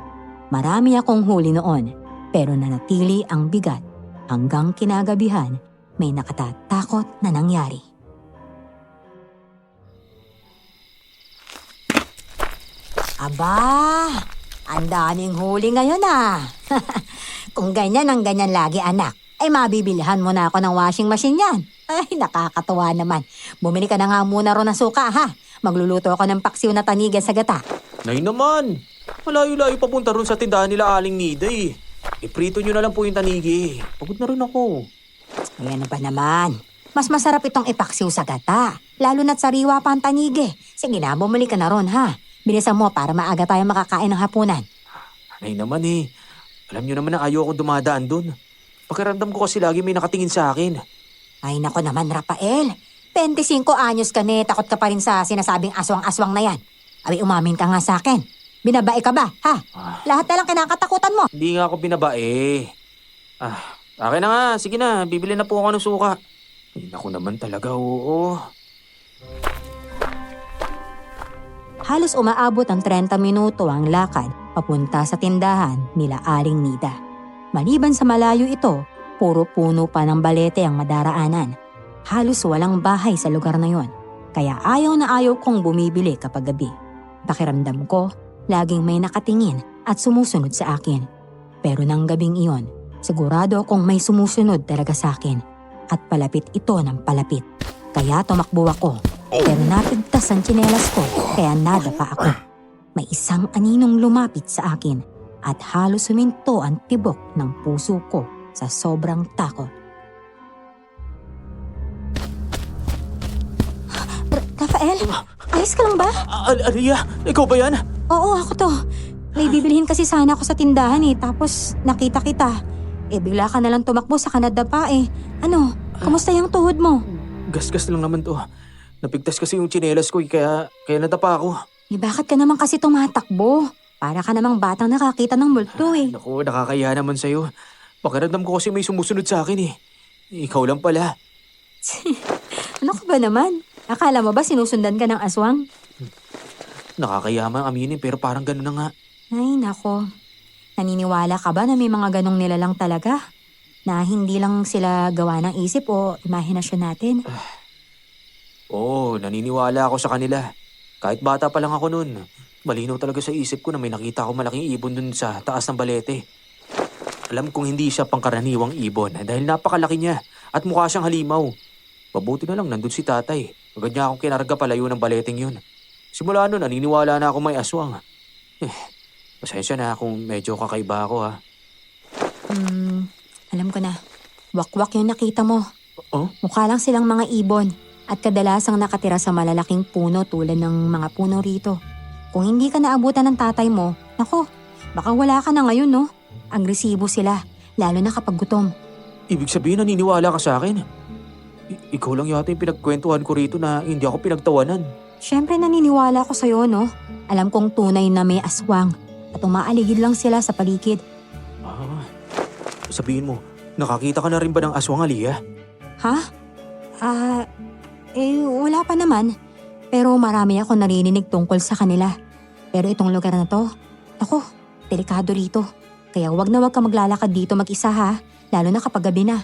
Marami akong huli noon pero nanatili ang bigat hanggang kinagabihan may nakatatakot na nangyari. Aba, ang daming huli ngayon ah. Kung ganyan ang ganyan lagi anak, ay mabibilihan mo na ako ng washing machine yan. Ay, nakakatuwa naman. Bumili ka na nga muna ron ng suka ha. Magluluto ako ng paksiw na tanigan sa gata. Nay naman! Malayo-layo papunta ron sa tindahan nila Aling Nida eh. Iprito nyo na lang po yung tanigi. Pagod na rin ako. Ayan na ba naman? Mas masarap itong ipaksiw sa gata. Lalo na't sariwa pa ang tanigi. Sige na, bumili ka na ron ha. Bilisan mo para maaga tayo makakain ng hapunan. Nay naman eh. Alam nyo naman na ayoko dumadaan dun. Pakiramdam ko kasi lagi may nakatingin sa akin. Ay nako naman, Rafael. 25 anyos ka na, takot ka pa rin sa sinasabing aswang-aswang na yan. Abi, umamin ka nga sa akin. Binabae ka ba, ha? Lahat na lang kinakatakutan mo. Hindi nga ako binabae. Akin na nga. Sige na, bibili na po ako ng suka. Ay, naku naman talaga, oo. Halos umaabot ang 30 minuto ang lakad papunta sa tindahan nila Aling Nida. Maliban sa malayo ito, puro puno pa ng balete ang madaraanan. Halos walang bahay sa lugar na yon, kaya ayaw na ayaw kong bumibili kapag gabi. Pakiramdam ko, laging may nakatingin at sumusunod sa akin. Pero nang gabing iyon, sigurado akong may sumusunod talaga sa akin at palapit ito ng palapit. Kaya tumakbo ako, pero napigtas ang tsinelas ko kaya nadapa ako. May isang aninong lumapit sa akin at halos huminto ang tibok ng puso ko sa sobrang takot. Rafael, ayos ka lang ba? Aliyah, ikaw ba yan? Oo, ako to. May bibilhin kasi sana ako sa tindahan eh, tapos nakita kita. Bigla ka nalang tumakbo sa nadapa eh. Ano, kamusta yung tuhod mo? Gasgas lang naman to. Napigtas kasi yung tsinelas ko kaya nadapa ako. Bakit ka naman kasi tumatakbo? Para ka namang batang nakakita ng multo eh. Naku, nakakaya naman sa'yo. Pakiramdam ko kasi may sumusunod sa akin eh. Ikaw lang pala. Ano ka ba naman? Akala mo ba sinusundan ka ng aswang? Nakakayamang aminin pero parang gano'n na nga. Ay, nako. Naniniwala ka ba na may mga ganong nilalang talaga? Na hindi lang sila gawa ng isip o imahinasyon natin? Oo, naniniwala ako sa kanila. Kahit bata pa lang ako noon, malinaw talaga sa isip ko na may nakita ako malaking ibon dun sa taas ng balete. Alam kong hindi siya pangkaraniwang ibon dahil napakalaki niya At mukha siyang halimaw. Mabuti na lang nandun si tatay. Agad niya akong kinarga palayo ng baleting yun. Simula nun, naniniwala na ako may aswang. Pasensya na kung medyo kakaiba ako ha. Alam ko na. Wakwak yung nakita mo. Oh? Mukha lang silang mga ibon at kadalasang nakatira sa malalaking puno tulad ng mga puno rito. Kung hindi ka naabutan ng tatay mo, nako, baka wala ka na ngayon, no? Agresibo sila, lalo na kapag gutom. Ibig sabihin naniniwala ka sa akin? Ikaw lang yata yung pinagkwentuhan ko rito na hindi ako pinagtawanan. Siyempre naniniwala ko sa'yo, no? Alam kong tunay na may aswang at umaaligid lang sila sa paligid. Sabihin mo, nakakita ka na rin ba ng aswang, Aliyah? Ha? Wala pa naman. Pero marami ako narinig tungkol sa kanila. Pero itong lugar na to, ako, delikado rito. Kaya wag na wag ka maglalakad dito mag-isa ha, lalo na kapag gabi na.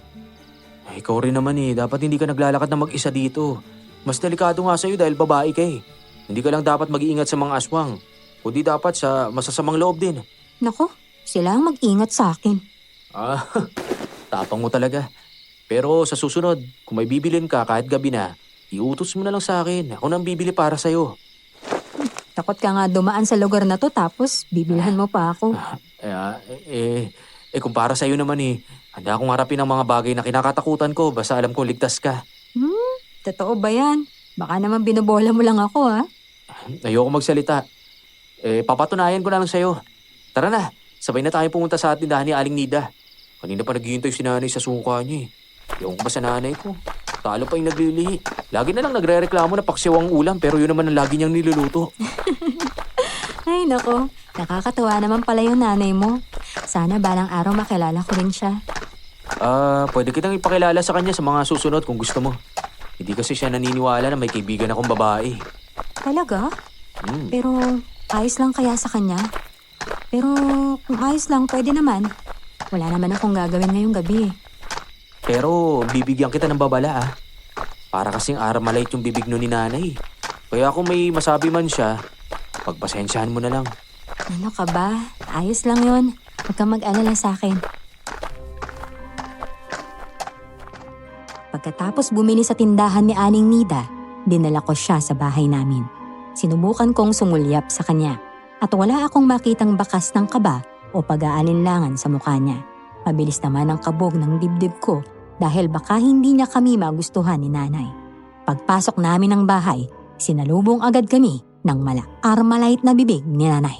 Ikaw rin naman dapat hindi ka naglalakad na mag-isa dito. Mas delikado nga sa'yo dahil babae ka eh. Hindi ka lang dapat mag-iingat sa mga aswang, kundi dapat sa masasamang loob din. Nako, sila ang mag-ingat sa akin. Tapang mo talaga. Pero sa susunod, kung may bibilin ka kahit gabi na, iutos mo na lang sa akin. Ako nang bibili para sa'yo. Takot ka nga dumaan sa lugar na to tapos bibilhan mo pa ako. Kung para sa'yo naman handa akong harapin ang mga bagay na kinakatakutan ko basta alam ko ligtas ka. Totoo ba yan? Baka naman binobola mo lang ako ha? Ayoko magsalita. Papatunayan ko na lang sa'yo. Tara na, sabay na tayo pumunta sa tindahan ni Aling Nida. Kanina pa naghihintay si nanay sa suka niya Ewan ko ba sa nanay ko? Talo pa yung naglilihi. Lagi na lang nagre-reklamo na paksiw ang ulam pero yun naman ang lagi niyang niluluto. Ay nako, nakakatuwa naman pala yung nanay mo. Sana balang araw makilala ko rin siya. Pwede kitang ipakilala sa kanya sa mga susunod kung gusto mo. Hindi kasi siya naniniwala na may kaibigan akong babae. Talaga? Pero ayos lang kaya sa kanya? Pero kung ayos lang, pwede naman. Wala naman akong gagawin ngayong gabi. Pero bibigyan kita ng babala Para kasing Armalite yung bibig nun ni nanay. Kaya kung may masabi man siya, pagpasensyahan mo na lang. Ano ka ba? Ayos lang yon. Huwag kang mag-alala sa akin. Pagkatapos bumili sa tindahan ni Aling Nida, dinala ko siya sa bahay namin. Sinubukan kong sumulyap sa kanya at wala akong makitang bakas ng kaba o pag-aalinlangan sa mukha niya. Mabilis naman ang kabog ng dibdib ko dahil baka hindi niya kami magustuhan ni nanay. Pagpasok namin ng bahay, sinalubong agad kami ng Armalite na bibig ni nanay.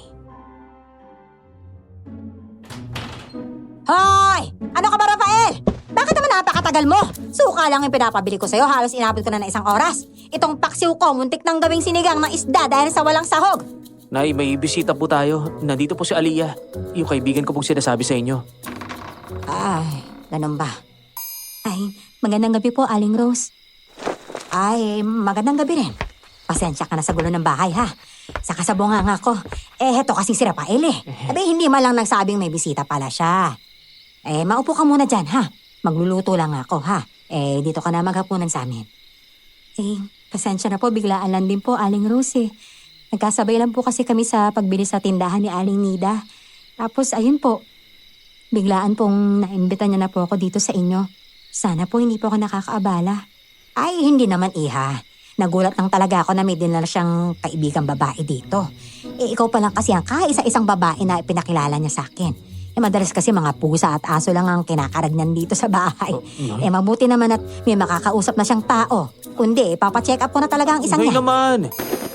Hoy! Ano ka ba, Rafael? Bakit naman napakatagal mo? Suka lang yung pinapabili ko sa'yo, halos inabot ko na ng isang oras. Itong paksiw ko, muntik nang gawing sinigang ng isda dahil sa walang sahog. Nay, may bisita po tayo. Nandito po si Aliyah. Yung kaibigan ko pong sinasabi sa inyo. Ay, ganun ba? Ay, magandang gabi po, Aling Rose. Ay, magandang gabi rin. Pasensya ka na sa gulo ng bahay, ha? Saka sa bunganga ko. Heto kasi si Rafael hindi man lang nagsabing may bisita pala siya. Maupo ka muna dyan, ha? Magluluto lang ako, ha? Dito ka na maghapunan sa amin. Pasensya na po, biglaan lang din po, Aling Rose. Nagkasabay lang po kasi kami sa pagbili sa tindahan ni Aling Nida. Tapos, ayun po, biglaan pong naimbita niya na po ako dito sa inyo. Sana po hindi po ako nakakaabala. Ay, hindi naman, iha. Nagulat lang talaga ako na may dinala siyang kaibigang babae dito. Ikaw pa lang kasi ang kaisa-isang babae na pinakilala niya sa akin. Madalas kasi mga pusa at aso lang ang kinakaragnan dito sa bahay. Mabuti naman at may makakausap na siyang tao. Kundi, papacheck up ko na talaga ang isang Ngay niya. naman!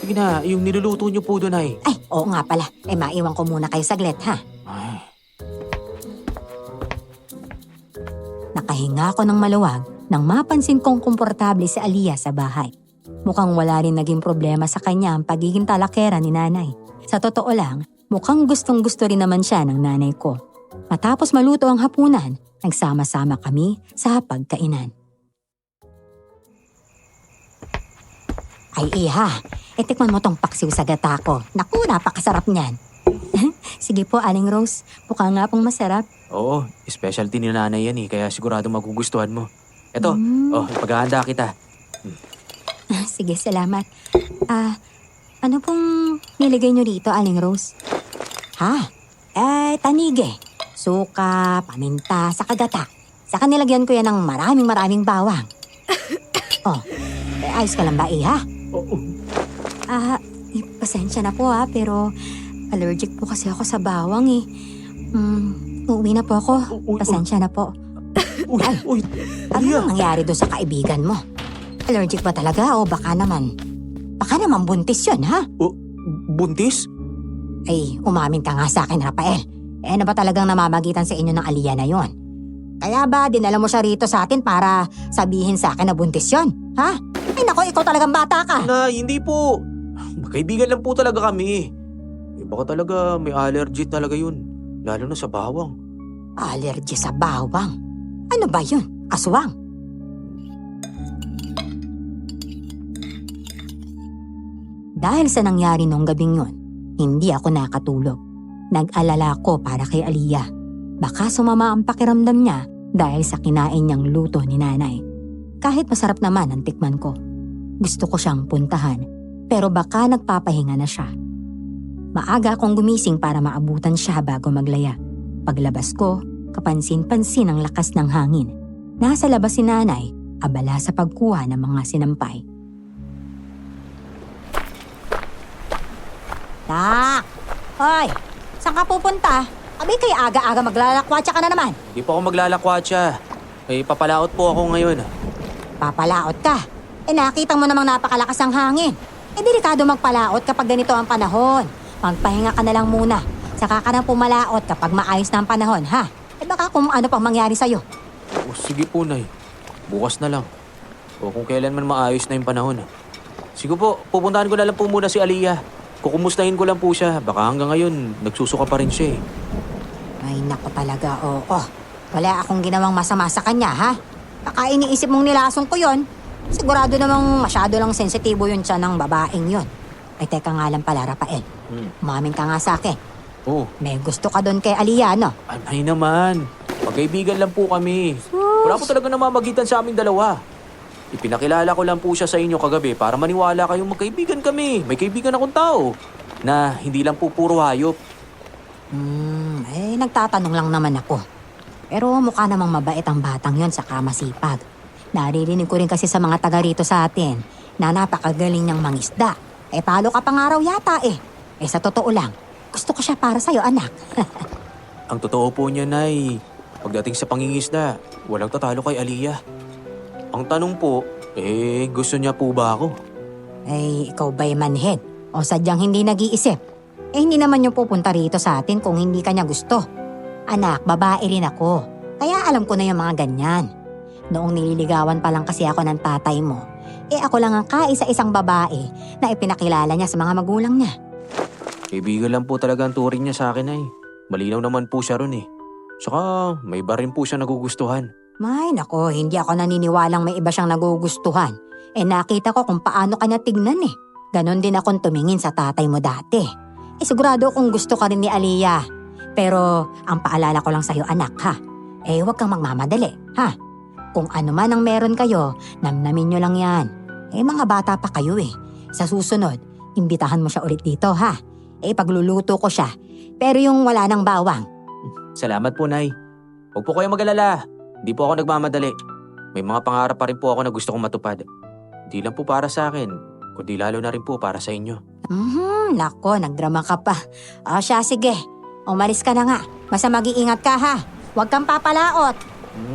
Sige na, yung niluluto niyo po doon ay. Ay, oo nga pala. Maiwan ko muna kayo saglit, ha? Ay. Nakahinga ako ng maluwag nang mapansin kong komportable si Aliyah sa bahay. Mukhang wala rin naging problema sa kanya ang pagiging talakera ni nanay. Sa totoo lang, mukhang gustong-gusto rin naman siya ng nanay ko. Matapos maluto ang hapunan, nagsama-sama kami sa pagkainan. Ay, iha. Tikman mo tong paksiw sa gata ko. Naku, napakasarap niyan. Sige po, Aling Rose. Mukha nga pong masarap. Oo, specialty ni nanay yan kaya sigurado magugustuhan mo. Eto, ipaghahanda kita. Sige, salamat. Ano pong nilagay niyo dito, Aling Rose? Ha? Tanige. Suka, paminta, sa kagata. Saka nilagyan ko yan ng maraming bawang. Oh, ayos ka lang ba, ha? Oo. Pasensya na po pero allergic po kasi ako sa bawang eh. Uuwi na po ako. Pasensya na po. Uy, Ano Aliyah. nang nangyari doon sa kaibigan mo? Allergic ba talaga o baka naman buntis yun, ha? Buntis? Ay, umamin ka nga sa akin, Rafael. Ano ba talagang namamagitan sa inyo ng Aliyah na yon? Kaya ba dinala mo siya rito sa atin para sabihin sa akin na buntis yun? Ha? Ay nako, ikaw talagang bata ka. Nay, hindi po. Magkaibigan lang po talaga kami. Baka talaga may allergy talaga yun. Lalo na sa bawang. Allergy sa bawang? Ano ba yun? Aswang? Dahil sa nangyari nung gabing yun, hindi ako nakatulog. Nag-alala ko para kay Aliyah. Baka sumama ang pakiramdam niya dahil sa kinain niyang luto ni nanay. Kahit masarap naman ang tikman ko. Gusto ko siyang puntahan, pero baka nagpapahinga na siya. Maaga akong gumising para maabutan siya bago maglaya. Paglabas ko, kapansin-pansin ang lakas ng hangin. Nasa labas si nanay, abala sa pagkuha ng mga sinampay. Tak! Hoy! Saan ka pupunta? Abi kaya aga-aga maglalakwatsa ka na naman. Hindi po ako maglalakwatsa. Papalaot po ako ngayon. Papalaot ka. Nakita mo namang napakalakas ang hangin. Delikado magpalaot kapag ganito ang panahon. Magpahinga ka na lang muna. Saka ka na pumalaot kapag maayos na ang panahon, ha? Baka kung ano pang mangyari sa'yo. Sige po, Nay. Bukas na lang. O kung kailan man maayos na yung panahon. Sige po, pupuntahan ko na lang po muna si Aliyah. Kukumustahin ko lang po siya. Baka hanggang ngayon, nagsusuka pa rin siya Ay, naku talaga, oo. Wala akong ginawang masama sa kanya, ha? Baka iniisip mong nilasong ko yon. Sigurado namang masyado lang sensitibo yun siya ng babaeng yon. Ay, teka nga lang pala, Rafael. Umamin ka nga sa akin. Oh, May gusto ka doon kay Aliyah, no? ay naman. Magkaibigan lang po kami. Wala po talaga namamagitan sa aming dalawa. Ipinakilala ko lang po siya sa inyo kagabi para maniwala kayong magkaibigan kami. May kaibigan akong tao na hindi lang po puro hayop. Nagtatanong lang naman ako. Pero mukha namang mabait ang batang yon saka masipag. Naririnig ko rin kasi sa mga taga rito sa atin na napakagaling niyang mangisda. Palo ka pang araw yata sa totoo lang, gusto ko siya para sa'yo, anak. Ang totoo po niya, Nay, pagdating sa pangingisda, walang tatalo kay Aliyah. Ang tanong po, gusto niya po ba ako? Ikaw ba'y manhid? O sadyang hindi nag-iisip? Hindi naman yung pupunta rito sa atin kung hindi kanya gusto. Anak, babae rin ako. Kaya alam ko na yung mga ganyan. Noong nililigawan pa lang kasi ako ng tatay mo, ako lang ang kaisa-isang babae na ipinakilala niya sa mga magulang niya. Kaibigan lang po talaga ang turing niya sa akin, Nay. Malinaw naman po siya ron Saka may iba rin po siya nagugustuhan. May nako, hindi ako naniniwalang may iba siyang nagugustuhan. Nakita ko kung paano kanya tignan Ganon din akong tumingin sa tatay mo dati. Sigurado kung gusto ka rin ni Aliyah. Pero ang paalala ko lang sa'yo, anak, ha? Huwag kang magmamadali, ha? Kung ano man ang meron kayo, namnamin nyo lang yan. Mga bata pa kayo Sa susunod, imbitahan mo siya ulit dito, ha? Pagluluto ko siya. Pero yung wala ng bawang. Salamat po, Nay. Huwag po kayo mag-alala. Hindi po ako nagmamadali. May mga pangarap pa rin po ako na gusto kong matupad. Hindi lang po para sa akin, kundi lalo na rin po para sa inyo. Nako, nagdrama ka pa. O siya, sige. Umalis ka na nga. Basta mag-iingat ka, ha? Huwag kang papalaot.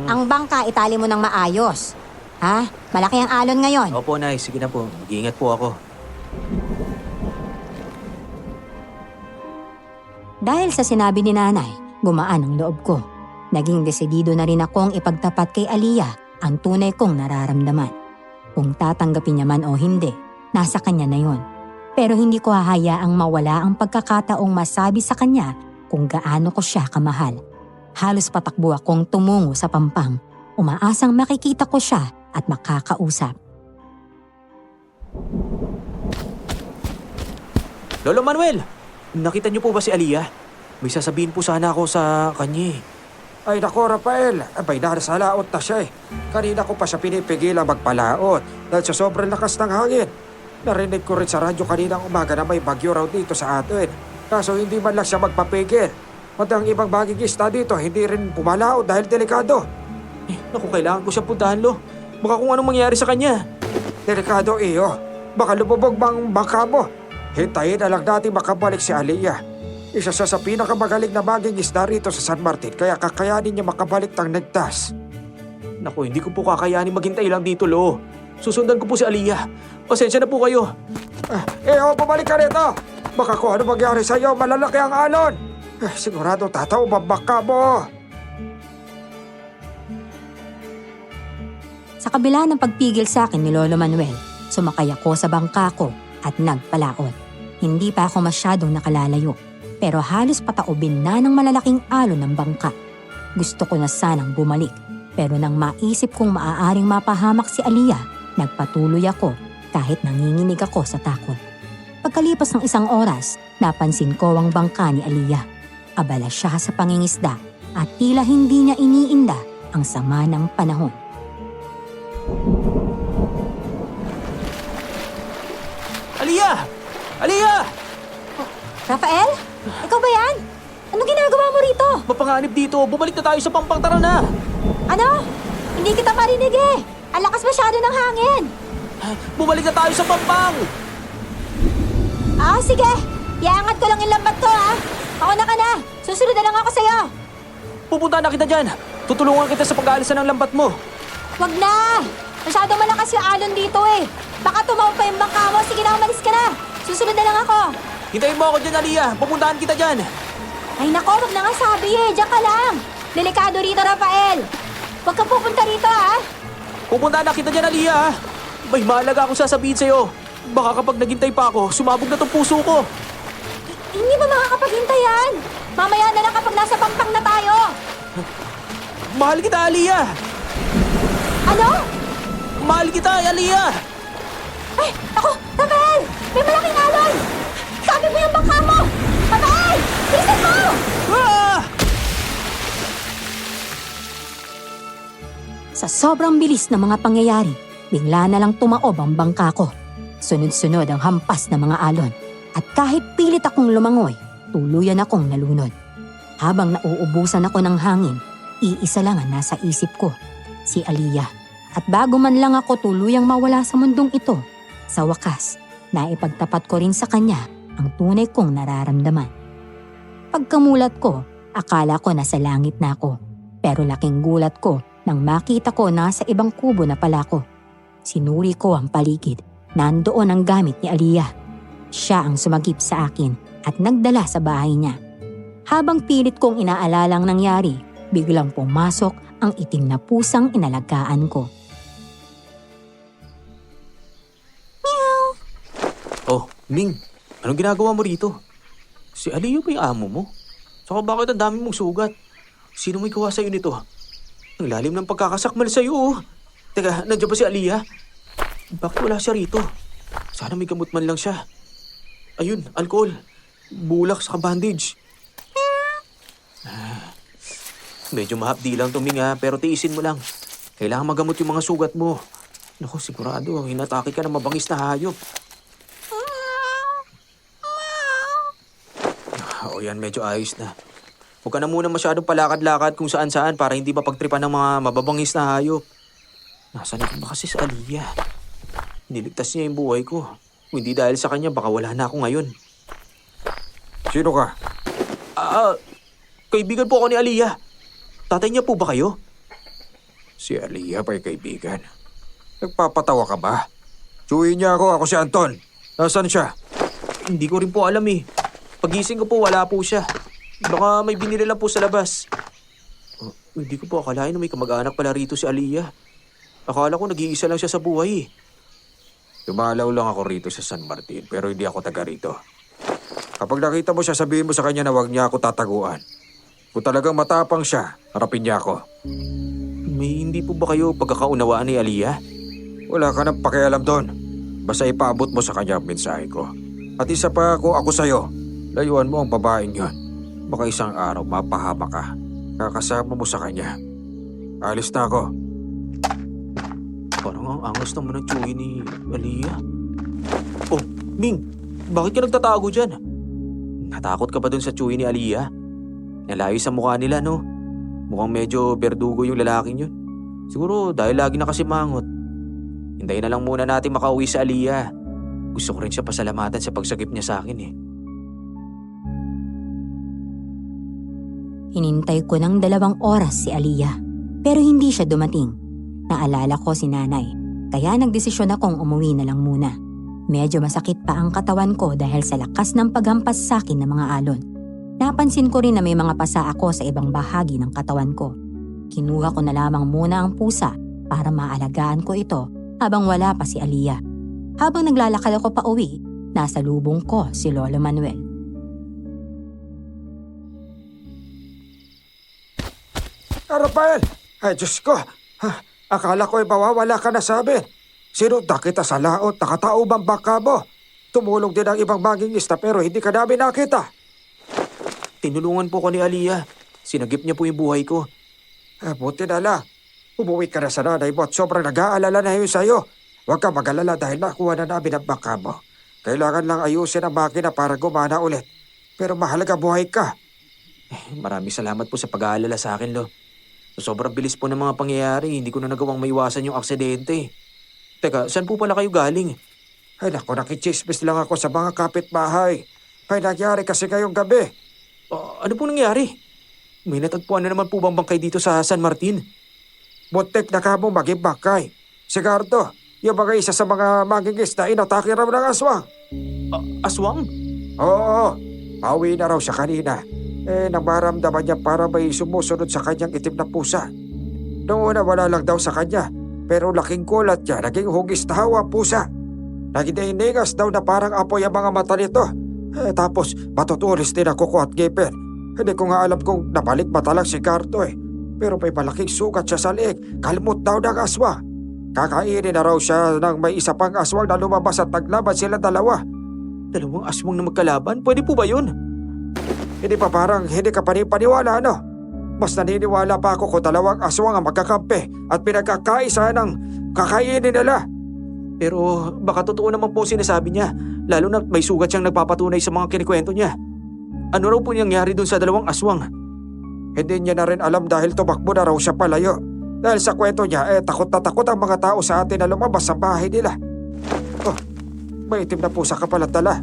Ang bangka, itali mo ng maayos. Ha? Malaki ang alon ngayon. Opo, Nay. Sige na po. Mag-iingat po ako. Dahil sa sinabi ni nanay, gumaan ang loob ko. Naging desidido na rin akong ipagtapat kay Aliyah ang tunay kong nararamdaman. Kung tatanggapin niya man o hindi, nasa kanya na yon. Pero hindi ko hahayaang mawala ang pagkakataong masabi sa kanya kung gaano ko siya kamahal. Halos patakbo akong tumungo sa pampang, umaasang makikita ko siya at makakausap. Lolo Manuel! Nakita niyo po ba si Aliyah? May sasabihin po sana ako sa kanya Ay nako, Rafael. Abay, nasa laot na siya Kanina ko pa siya pinipigilan magpalaot dahil sa sobrang lakas ng hangin. Narinig ko rin sa radyo kaninang umaga na may bagyo raw dito sa atin. Kaso hindi man lang siya magpapigil. Pati ang ibang mangingisda dito hindi rin pumalaot dahil delikado. Naku, kailangan ko siya puntahan, Lo. Baka kung anong mangyari sa kanya. Delikado iyo. Baka lumubog bang bangka mo. Hintayin na lang natin makabalik si Aliyah. Isa siya sa pinakamagaling na maging isda rito sa San Martin kaya kakayanin niya makabalik ng ligtas. Naku, hindi ko po kakayanin maghintay lang dito, Lo. Susundan ko po si Aliyah. Pasensya na po kayo. Bumalik ka rito. Baka kung ano mangyari sa'yo, malalaki ang alon. Sigurado tataw baka mo. Sa kabila ng pagpigil sa akin ni Lolo Manuel, sumakay ako sa bangka ko at nagpalaot. Hindi pa ako masyadong nakalalayo, pero halos pataubin na ng malalaking alon ng bangka. Gusto ko na sanang bumalik, pero nang maisip kong maaaring mapahamak si Aliyah, nagpatuloy ako kahit nanginginig ako sa takot. Pagkalipas ng isang oras, napansin ko ang bangka ni Aliyah. Abala siya sa pangingisda at tila hindi niya iniinda ang sama ng panahon. Aliyah! Aliyah! Rafael? Ikaw ba yan? Anong ginagawa mo rito? Mapanganib dito. Bumalik na tayo sa Pampang, tara na. Ano? Hindi kita marinig eh. Ang lakas masyado ng hangin. Bumalik na tayo sa Pampang. Sige. Iangat ko lang yung lambat ko ha. Ako na ka na. Susunod na lang ako sa'yo. Pupunta na kita dyan. Tutulungan kita sa pag-aalisan ng lambat mo. Wag na. Masyadong malakas yung alon dito eh. Baka tumawag pa yung bangka mo. Sige na, umalis ka na. Susunod na lang ako. Hintayin mo ako dyan, Aliyah. Pupuntahan kita dyan. Ay nako, wag na nga sabi eh. Diyan ka lang. Delikado rito, Rafael. Wag kang pupunta rito ha. Pupuntahan na kita dyan, Aliyah. May mahalaga akong sasabihin sa'yo. Baka kapag naghintay pa ako, sumabog na tong puso ko. Hindi ba makakapaghintay yan? Mamaya na lang kapag nasa Pampang na tayo. Mahal kita, Aliyah. Ano? Mahal kita, Aliyah. Ay, ako, Rafael! May malaking alon! Sabi mo yung bangka mo! Rafael! Bilisan mo! Ah! Sa sobrang bilis ng mga pangyayari, bigla na lang tumaob ang bangka ko. Sunod-sunod ang hampas ng mga alon. At kahit pilit akong lumangoy, tuluyan akong nalunod. Habang nauubusan ako ng hangin, iisa lang ang nasa isip ko, si Aliyah. At bago man lang ako tuluyang mawala sa mundong ito, sa wakas, naipagtapat ko rin sa kanya ang tunay kong nararamdaman. Pagkamulat ko, akala ko nasa langit na ako. Pero laking gulat ko nang makita ko nasa ibang kubo na pala ko. Sinuri ko ang paligid. Nandoon ang gamit ni Aliyah. Siya ang sumagip sa akin at nagdala sa bahay niya. Habang pilit kong inaalalang nangyari, biglang pumasok ang itim na pusang inalagaan ko. Oh, Ming, anong ginagawa mo rito? Si Aliyah ba yung amo mo? Saka bakit ang dami mong sugat? Sino may gawa sa'yo nito? Ang lalim ng pagkakasakmal sa'yo, oh. Teka, nandiyan ba si Aliyah? Bakit wala siya rito? Sana may gamot man lang siya. Ayun, alcohol. Bulak sa bandage. Medyo mahapdi lang tuming ha, pero tiisin mo lang. Kailangan magamot yung mga sugat mo. Naku, sigurado, hinatake ka ng mabangis na hayop. O yan, medyo ayos na. Huwag ka na muna masyadong palakad-lakad kung saan-saan para hindi mapagtripan ng mga mababangis na hayop. Nasaan na ba kasi si Aliyah? Niligtas niya yung buhay ko. Kung hindi dahil sa kanya, baka wala na ako ngayon. Sino ka? Kaibigan po ako ni Aliyah. Tatay niya po ba kayo? Si Aliyah pa'y kaibigan. Nagpapatawa ka ba? Suwi niya ako si Anton. Nasaan siya? Hindi ko rin po alam eh. Pagising ko po, wala po siya. Baka may binili lang po sa labas. Hindi ko po akalain na may kamag-anak pala rito si Aliyah. Akala ko nag-iisa lang siya sa buhay eh. Dumalaw lang ako rito sa San Martin pero hindi ako taga rito. Kapag nakita mo siya, sabihin mo sa kanya na huwag niya ako tataguan. Kung talagang matapang siya, harapin niya ako. May hindi po ba kayo pagkakaunawaan ni Aliyah? Wala ka nang pakialam doon. Basta ipaabot mo sa kanya ang mensahe ko. At isa pa ako sa'yo. Layuan mo ang babaeng yon. Baka isang araw mapahama ka. Kakasama mo sa kanya. Alis na ako. Parang ang angas naman ng tsuhi ni Aliyah. Oh, Ming, bakit ka nagtatago dyan? Natakot ka ba dun sa tsuhi ni Aliyah? Nalayo sa mukha nila, no? Mukhang medyo berdugo yung lalaking yun. Siguro dahil lagi na kasi mangot. Hintayin na lang muna natin makauwi si Aliyah. Gusto ko rin siya pasalamatan sa pagsagip niya sa akin eh. Hinintay ko ng 2 oras si Aliyah, pero hindi siya dumating. Naalala ko si nanay, kaya nagdesisyon akong umuwi na lang muna. Medyo masakit pa ang katawan ko dahil sa lakas ng paghampas sa akin ng mga alon. Napansin ko rin na may mga pasa ako sa ibang bahagi ng katawan ko. Kinuha ko na lamang muna ang pusa para maalagaan ko ito habang wala pa si Aliyah. Habang naglalakad ako pa uwi, nasa lubong ko si Lolo Manuel. Rafael! Ay, Diyos ko! Akala ko ay mawawala ka na sabi. Sinunta kita sa laot, nakatao bang baka mo? Tumulong din ang ibang mangingista pero hindi ka namin nakita. Tinulungan po ko ni Aliyah. Sinagip niya po yung buhay ko. Buti na lang. Umuwi ka na sa nanay mo at sobrang nag-aalala na yun sa'yo. Huwag ka mag-alala dahil nakuha na namin ang baka mo. Kailangan lang ayusin ang makina para gumana ulit. Pero mahalaga buhay ka. Maraming salamat po sa pag-aalala sa akin, Lo. Sobrang bilis po ng mga pangyayari, hindi ko na nagawang maiwasan yung aksidente. Teka, saan po pala kayo galing? Ay naku, nakichismis lang ako sa mga kapitbahay. Ay nangyari kasi ngayong gabi. Ano po nangyari? May natagpuan na naman po bang bangkay dito sa San Martin? Muntik na ka mo maging bangkay. Sigardo, yung mga isa sa mga mangingis na inatake raw ng aswang. Aswang? Oo, pauwi na raw siya kanina. Nang maramdaman niya para may sumusunod sa kanyang itim na pusa. Noong una wala lang daw sa kanya, pero laking kulat niya, naging hugis na hawa pusa. Naginigas daw na parang apoy ang mga mata nito. Tapos matutulis din ang kuko at ngipin. Hindi ko nga alam kung nabalik mata lang si Carto Pero may malaking sugat siya sa leeg, kalmot daw ng aswa. Kakainin na raw siya ng may isa pang aswang na lumabas at naglaban sila dalawa. 2 aswang na magkalaban? Pwede po ba yun? Hindi pa parang hindi ka panipaniwala, ano? Mas naniniwala pa ako kung 2 aswang ang magkakampi at pinagkakaisa ng kakainin nila. Pero baka totoo naman po sinasabi niya, lalo na may sugat siyang nagpapatunay sa mga kinikwento niya. Ano raw po nangyari dun sa 2 aswang? Hindi niya na rin alam dahil tumakbo na raw siya palayo. Dahil sa kwento niya, takot na takot ang mga tao sa atin na lumabas sa bahay nila. May itim na pusa ka pala dala.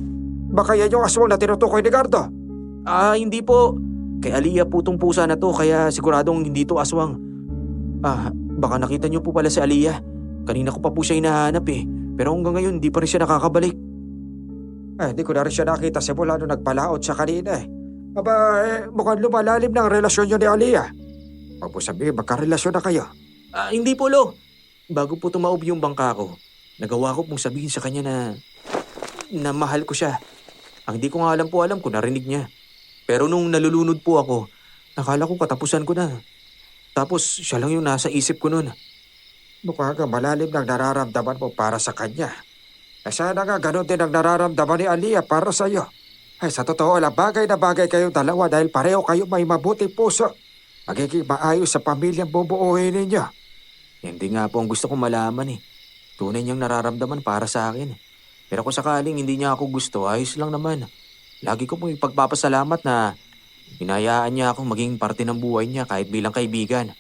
Baka yan yung aswang na tinutukoy ni Gardo. Hindi po. Kay Aliyah po tong pusa na to, kaya siguradong hindi to aswang. Baka nakita niyo po pala si Aliyah. Kanina ko pa po siya hinahanap pero hanggang ngayon hindi pa rin siya nakakabalik. Hindi ko na rin siya nakita simula nung nagpalaot siya kanina mukhang lumalalim na ang relasyon niyo ni Aliyah. Huwag mo sabihin, magkarelasyon na kayo. Hindi po, Lo. Bago po tumaob yung bangka ko, nagawa ko pong sabihin sa kanya na mahal ko siya. Ang hindi ko nga alam kung narinig niya. Pero nung nalulunod po ako, nakala ko katapusan ko na. Tapos siya lang yung nasa isip ko nun. Mukha ka malalim ng nararamdaman mo para sa kanya. Sana nga ganun din ang nararamdaman ni Aliyah para sa iyo. Sa totoo lang, bagay na bagay kayong dalawa dahil pareho kayo may mabuting puso. Magiging maayos sa pamilyang bubuuhin ninyo. Hindi nga po ang gusto kong malaman Tunay niyang nararamdaman para sa akin. Pero kung sakaling hindi niya ako gusto, ayos lang naman. Lagi ko pong ipagpapasalamat na hinayaan niya ako maging parte ng buhay niya kahit bilang kaibigan.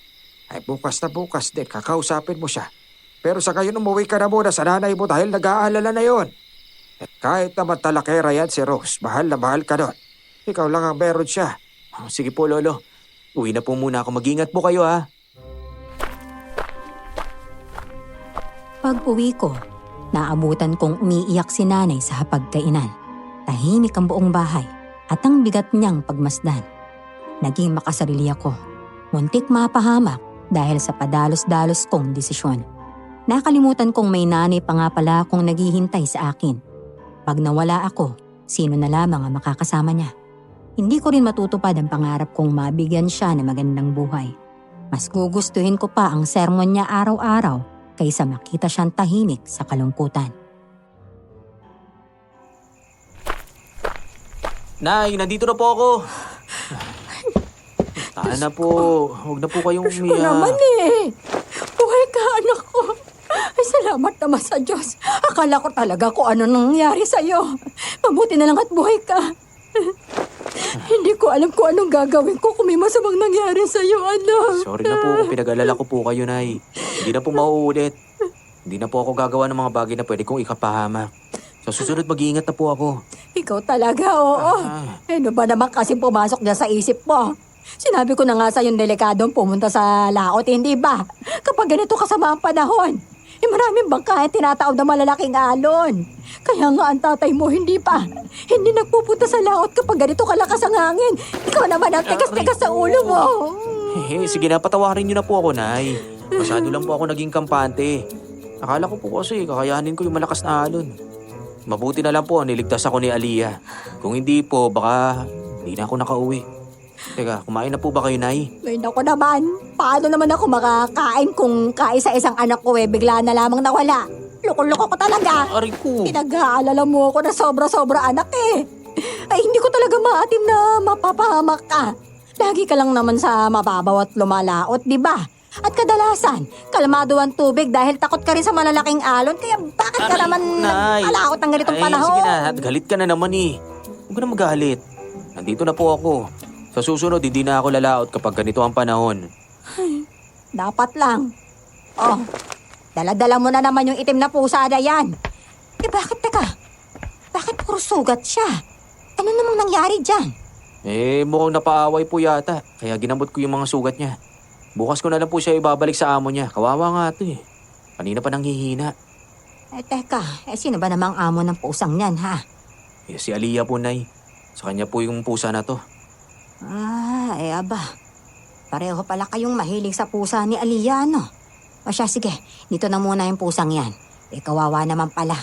Bukas na bukas din, kakausapin mo siya. Pero sa ngayon umuwi ka na muna sa nanay mo dahil nag-aalala na yon. Kahit naman talakera yan si Rose, mahal na mahal ka doon. Ikaw lang ang meron siya. Sige po, Lolo. Uwi na po muna ako. Mag-ingat po kayo, ha? Pag-uwi ko, naabutan kong umiiyak si nanay sa hapagkainan. Tahimik ang buong bahay at ang bigat niyang pagmasdan. Naging makasarili ako. Muntik mapahamak dahil sa padalos-dalos kong desisyon. Nakalimutan kong may nanay pa nga pala akong naghihintay sa akin. Pag nawala ako, sino na lamang ang makakasama niya? Hindi ko rin matutupad ang pangarap kong mabigyan siya ng magandang buhay. Mas gugustuhin ko pa ang sermon niya araw-araw kaysa makita siyang tahimik sa kalungkutan. Nay, nandito na po ako. Tahan na po. Huwag na po kayong Diyos ko umiyak. naman Buhay ka, anak ko. Ay, salamat naman sa Diyos. Akala ko talaga kung ano nangyari sa'yo. Mabuti na lang at buhay ka. Hindi ko alam kung anong gagawin ko kung may masamang nangyari sa'yo, anak. Sorry na po kung pinag-alala ko po kayo, Nay. Hindi na po mauulit. Hindi na po ako gagawa ng mga bagay na pwede kong ikapahamak. Sa susunod, mag-iingat na po ako. Ikaw talaga, oo. Ano ba naman kasi pumasok dyan sa isip mo? Sinabi ko na nga sa yung delikadong pumunta sa laot, hindi ba? Kapag ganito kasama ang panahon, maraming bangkayan tinataob na malalaking alon. Kaya nga ang tatay mo, hindi pa. Hindi nagpupunta sa laot kapag ganito kalakas ang hangin. Ikaw naman ang tigas-tigas sa ulo mo. Sige na, patawarin niyo na po ako, Nay. Masyado lang po ako naging kampante. Akala ko po kasi kakayanin ko yung malakas na alon. Mabuti na lang po, niligtas ako ni Aliyah. Kung hindi po, baka hindi na ako nakauwi. Teka, kumain na po ba kayo, Nay? Ay, naku naman. Paano naman ako makakain kung kaisa-isang anak ko bigla na lamang nawala? Loko-loko ko talaga. Aray ko. Pinag-aalala mo ako na sobra-sobra anak eh. Ay, hindi ko talaga maatim na mapapahamak ka. Lagi ka lang naman sa mababaw at lumalaot, di ba? At kadalasan, kalmado ang tubig dahil takot ka rin sa malalaking alon. Kaya bakit ka Aray, naman Nay. nagpalaot ng ganitong panahon? Sige na, galit ka na naman eh. Huwag ka na magalit. Nandito na po ako. Sa susunod, hindi na ako lalaot kapag ganito ang panahon. Dapat lang. Oh, dala-dala mo na naman yung itim na pusa na yan. Eh bakit, teka? Bakit puro sugat siya? Ano namang nangyari dyan? Mukhang napaaway po yata. Kaya ginamot ko yung mga sugat niya. Bukas ko na lang po siya ibabalik sa amo niya. Kawawa nga ito eh. Kanina pa nanghihina. Teka, sino ba namang amo ng pusang yan, ha? Si Aliyah po, Nay. Sa kanya po yung pusa na to. Aba. Pareho pala kayong mahilig sa pusa ni Aliyah, no? O siya, sige. Dito na muna yung pusang yan. Kawawa naman pala.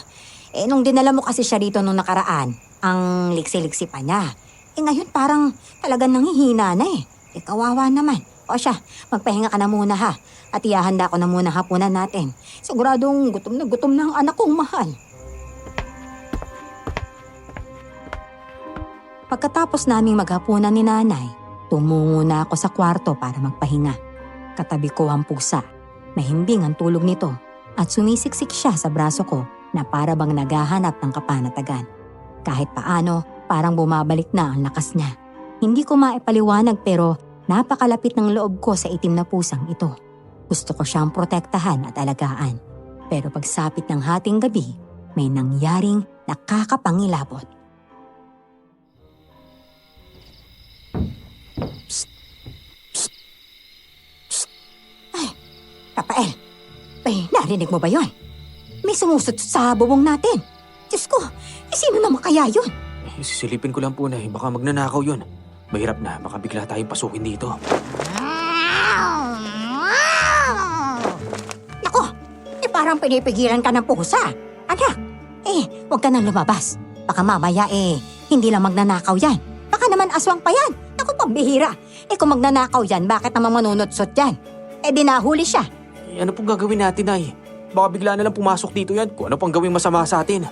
Nung dinala mo kasi siya rito nung nakaraan, ang liksi-liksi pa niya. Ngayon parang talagang nanghihina na eh. Kawawa naman. O siya, magpahinga ka na muna ha. At ihahanda ko na muna hapunan natin. Siguradong gutom na ang anak kong mahal. Pagkatapos naming maghapunan ni nanay, tumungo na ako sa kwarto para magpahinga. Katabi ko ang pusa. Mahimbing ang tulog nito at sumisiksik siya sa braso ko na para bang naghahanap ng kapanatagan. Kahit paano, parang bumabalik na ang lakas niya. Hindi ko maipaliwanag pero napakalapit ng loob ko sa itim na pusang ito. Gusto ko siyang protektahan at alagaan. Pero pagsapit ng hating gabi, may nangyaring nakakapangilabot. Rafael, narinig mo ba yon? May sumusot sa bubong natin. Diyos ko, sino naman kaya yun? Sisilipin ko lang po, Nay. Baka magnanakaw yun. Mahirap na, baka bigla tayong pasukin dito. Naku, parang pinipigilan ka ng pusa. Anak, huwag ka nang lumabas. Baka mamaya hindi lang magnanakaw yan. Baka naman aswang pa yan. Naku, pambihira. Kung magnanakaw yan, bakit naman manunutsot yan? Di nahuli siya. Ano pong gagawin natin, Nay? Baka bigla na lang pumasok dito yan kung ano pang gawing masama sa atin.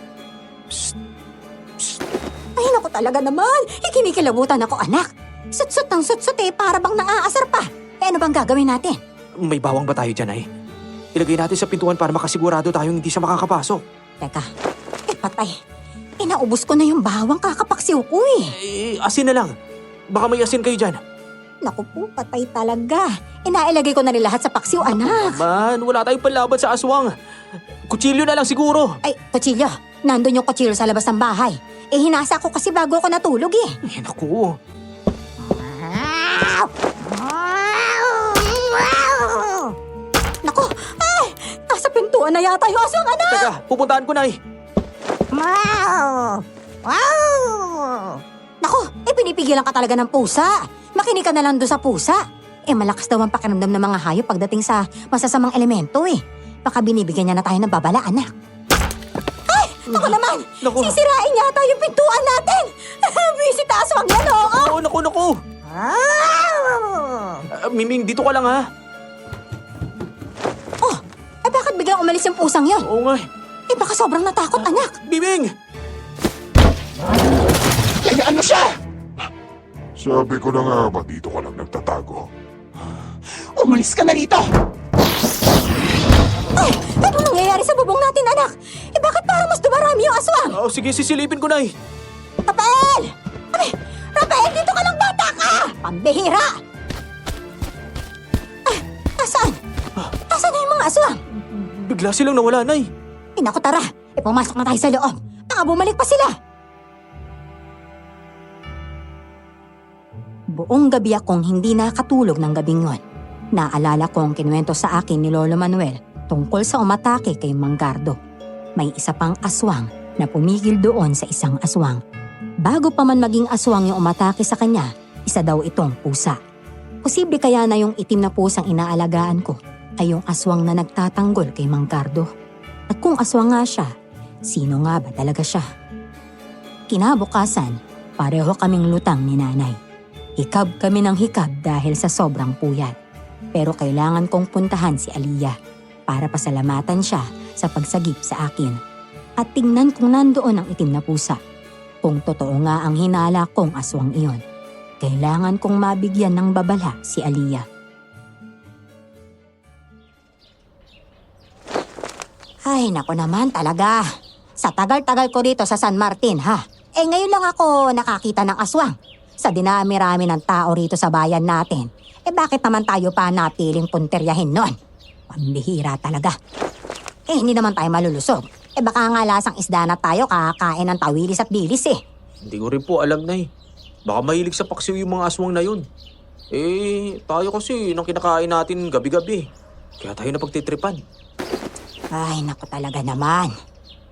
Ay, naku talaga naman. Kinikilabutan ako, anak. Sutsut ng sutsut para bang nang-aasar pa. Ano bang gagawin natin? May bawang ba tayo dyan, Nay? Ilagay natin sa pintuan para makasigurado tayong hindi siya makakapasok. Teka, patay. Naubos ko na yung bawang kakapaksiw ko Asin na lang. Baka may asin kayo dyan. Naku po, patay talaga. Inailagay ko na rin lahat sa paksiw, anak. Man, wala tayong panlaban sa aswang. Kutsilyo na lang siguro. Ay, kutsilyo. Nandun yung kutsilyo sa labas ng bahay. Hinasa ko kasi bago ako natulog Naku. Naku, nasa pintuan na yata yung aswang, anak. Teka, pupuntahan ko, Nay. Naku, pinipigilan ka talaga ng pusa. Makinig ka na lang doon sa pusa. Malakas daw ang pakiramdam ng mga hayop pagdating sa masasamang elemento Baka binibigyan niya na tayo ng babala, anak. Ay! Naku naman! Naku. Sisirain yata yung pintuan natin! Visit aswang yan, oo! Naku. Miming, dito ka lang, ha? Bakit biglang umalis yung pusang yon? Oo nga. Baka sobrang natakot, anak. Miming! Hayaan mo siya! Sabi ko na nga ba dito ka lang nagtatago? Umalis ka na rito! Ano nangyayari sa bubong natin, anak? Bakit parang mas dumarami yung aswang? Sige, sisilipin ko, Nay. Rafael! Rafael, dito Pambihira! Ah, asan? Asan na yung mga aswang? Bigla silang nawala, Nay. Naku, tara. Pumasok na tayo sa loob. Baka bumalik pa sila. Buong gabi akong hindi nakatulog ng gabing yun. Naalala ko ang kinuwento sa akin ni Lolo Manuel tungkol sa umatake kay Mang Gardo. May isa pang aswang na pumigil doon sa isang aswang. Bago pa man maging aswang yung umatake sa kanya, isa daw itong pusa. Posible kaya na yung itim na pusang inaalagaan ko ay yung aswang na nagtatanggol kay Mang Gardo. At kung aswang nga siya, sino nga ba talaga siya? Kinabukasan, pareho kaming lutang ni nanay. Hikab kami ng hikab dahil sa sobrang puyat. Pero kailangan kong puntahan si Aliyah para pasalamatan siya sa pagsagip sa akin. At tingnan kung nandoon ang itim na pusa. Kung totoo nga ang hinala kong aswang iyon, kailangan kong mabigyan ng babala si Aliyah. Ay, nako naman talaga. Sa tagal-tagal ko dito sa San Martin, ha? Ngayon lang ako nakakita ng aswang. Sa dinami-rami ng tao rito sa bayan natin, bakit naman tayo pa napiling punteryahin nun? Pambihira talaga. Hindi naman tayo malulusog. Baka nga lasang isda na tayo kakain ng tawilis at bilis Hindi ko rin po alam, Nay. Baka mahilig sa paksiw yung mga aswang na yun. Tayo kasi nang kinakain natin gabi-gabi. Kaya tayo napagtitripan. Ay, naku talaga naman.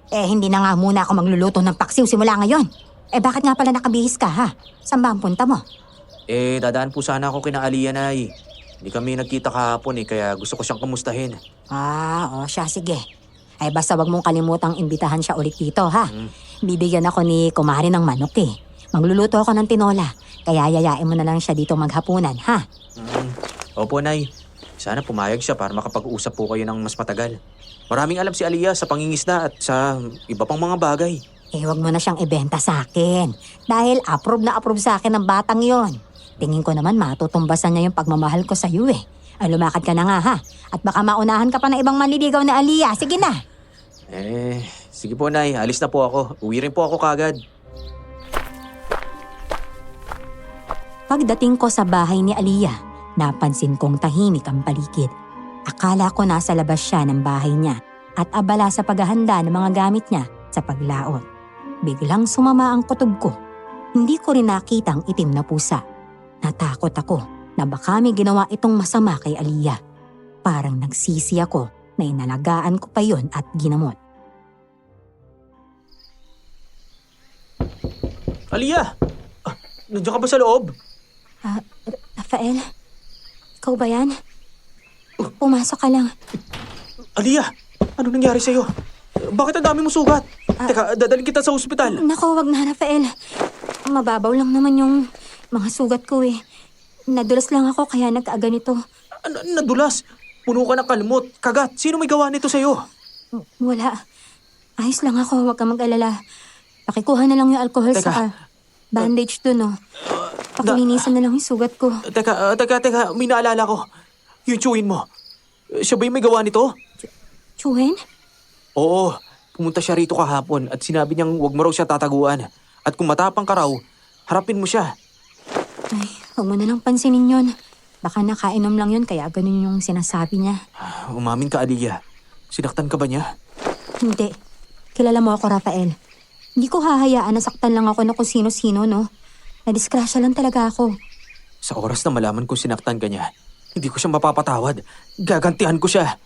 Hindi na nga muna ako magluluto ng paksiw simula ngayon. Bakit nga pala nakabihis ka, ha? Saan ba ang punta mo? Dadaan po sana ako kina Aliyah, Nay. Hindi kami nagkita kahapon kaya gusto ko siyang kamustahin. Siya, sige. Basta wag mong kalimutang imbitahan siya ulit dito, ha? Bibigyan ako ni kumari ng manok Magluluto ako ng tinola, kaya yayain mo na lang siya dito maghapunan, ha? Opo, Nay. Sana pumayag siya para makapag-usap po kayo ng mas matagal. Maraming alam si Aliyah sa pangingisda at sa iba pang mga bagay. Wag mo na siyang ibenta sa akin. Dahil approve na approve sa akin ng batang yon. Tingin ko naman matutumbasan niya yung pagmamahal ko sa iyo lumakad ka na nga, ha? At baka maunahan ka pa ng ibang manliligaw na Aliyah. Sige na. Sige po, Nay. Alis na po ako. Uwi rin po ako kagad. Pagdating ko sa bahay ni Aliyah, napansin kong tahimik ang paligid. Akala ko nasa labas siya ng bahay niya at abala sa paghahanda ng mga gamit niya sa paglaot. Biglang sumama ang kutob ko. Hindi ko rin nakita ang itim na pusa. Natakot ako na baka may ginawa itong masama kay Aliyah. Parang nagsisi ako na inalagaan ko pa yon at ginamot. Aliyah! Nandiyan ka ba sa loob? Rafael, ikaw ba yan? Pumasok ka lang. Aliyah! Ano nangyari sa'yo? Bakit ang dami mo sugat? Teka, dadaling kita sa ospital. Naku, wag na, Rafael. Mababaw lang naman yung mga sugat ko Nadulas lang ako kaya nagkaganito. Nadulas? Puno ka ng kalmot, kagat. Sino may gawa nito sa'yo? Wala. Ayos lang ako, wag ka mag-alala. Pakikuha na lang yung alcohol Teka. sa bandage dun, Pakilinisan na lang yung sugat ko. Teka, may naalala ko. Yung chewin mo. Siya ba yung may gawa nito? Chuhen? Oo, pumunta siya rito kahapon at sinabi niyang huwag mo raw siya tataguan. At kung matapang ka raw, harapin mo siya. Ay, huwag mo na lang pansinin yun. Baka nakainom lang yun kaya ganun yung sinasabi niya. Umamin ka, Aliyah. Sinaktan ka ba niya? Hindi. Kilala mo ako, Rafael. Hindi ko hahayaan na saktan lang ako na kung sino-sino, Nadisgrasya lang talaga ako. Sa oras na malaman kong sinaktan ka niya, hindi ko siya mapapatawad. Gagantihan ko siya.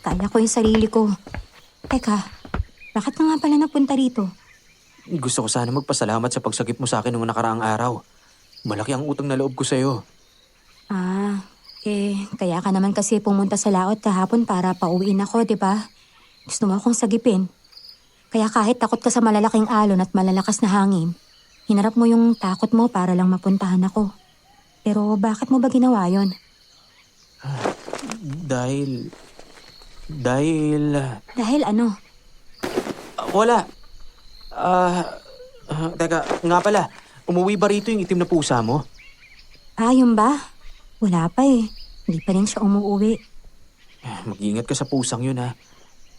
Kaya ko yung sarili ko. Teka, bakit ka nga pala napunta rito? Gusto ko sana magpasalamat sa pagsagip mo sa akin noong nakaraang araw. Malaki ang utang na loob ko sa'yo. Kaya ka naman kasi pumunta sa laot kahapon para pauwiin ako, di ba? Gusto mo akong sagipin. Kaya kahit takot ka sa malalaking alon at malalakas na hangin, hinarap mo yung takot mo para lang mapuntahan ako. Pero bakit mo ba ginawa yon? Dahil... Dahil ano? Wala. Teka, nga pala. Umuwi ba rito yung itim na pusa mo? Yun ba? Wala pa Hindi pa rin siya umuwi. Mag-iingat ka sa pusang yun, ha.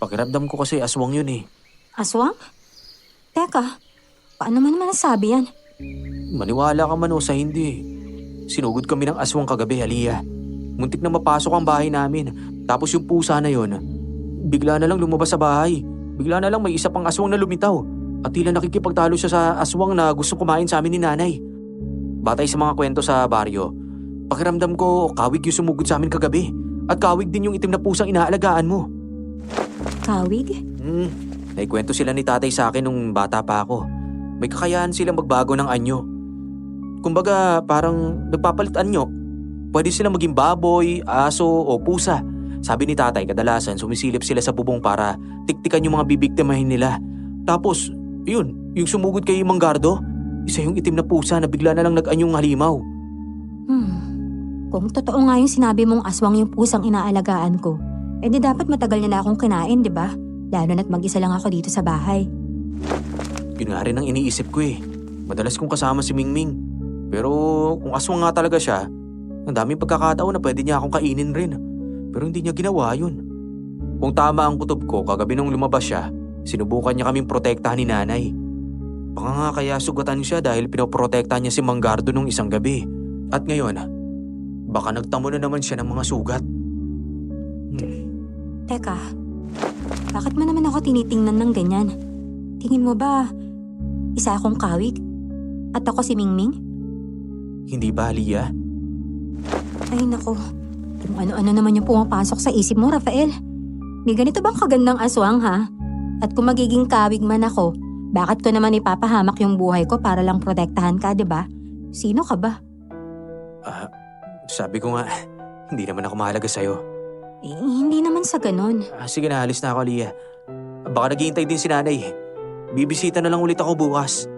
Pakiramdam ko kasi aswang yun, Aswang? Teka, paano mo naman nasabi yan? Maniwala ka man o sa hindi. Sinugod kami ng aswang kagabi, Aliyah. Muntik na mapasok ang bahay namin. Tapos yung pusa na yon, bigla na lang lumabas sa bahay. Bigla na lang may isa pang aswang na lumitaw. At tila nakikipagtalo siya sa aswang na gustong kumain sa amin ni nanay. Batay sa mga kwento sa baryo, pakiramdam ko kawig yung sumugod sa amin kagabi. At kawig din yung itim na pusang inaalagaan mo. Kawig? Naikwento sila ni tatay sa akin nung bata pa ako. May kakayahan silang magbago ng anyo. Kumbaga parang nagpapalit anyo. Pwede silang maging baboy, aso o pusa. Sabi ni tatay kadalasan sumisilip sila sa bubong para tiktikan yung mga bibiktimahin nila. Tapos, yun, yung sumugod kay Manggardo, isa yung itim na pusa na bigla na lang nag-anyong halimaw. Kung totoo nga yung sinabi mong aswang yung pusang inaalagaan ko, di dapat matagal niya na akong kinain, di ba? Lalo na't mag-isa lang ako dito sa bahay. Yun nga rin ang iniisip ko eh. Madalas kong kasama si Mingming. Pero kung aswang nga talaga siya, ang daming pagkakataon na pwede niya akong kainin rin. Pero hindi niya ginawa yun. Kung tama ang kutob ko, kagabi nung lumabas siya, sinubukan niya kaming protektahan ni nanay. Baka nga kaya sugatan siya dahil pinoprotektahan niya si Manggardo nung isang gabi. At ngayon, baka nagtamo na naman siya ng mga sugat. Teka, bakit mo naman ako tinitingnan ng ganyan? Tingin mo ba, isa akong kawig? At ako si Mingming? Hindi ba, Aliyah? Ay nako, kung ano-ano naman yung pumapasok sa isip mo, Rafael. May ganito bang kagandang aswang, ha? At kung magiging kawig man ako, bakit ko naman ipapahamak yung buhay ko para lang protektahan ka, di ba? Sino ka ba? Sabi ko nga, hindi naman ako mahalaga sa'yo. Hindi naman sa ganun. Sige na, alis na ako, Aliyah. Baka naghihintay din si nanay. Bibisita na lang ulit ako bukas.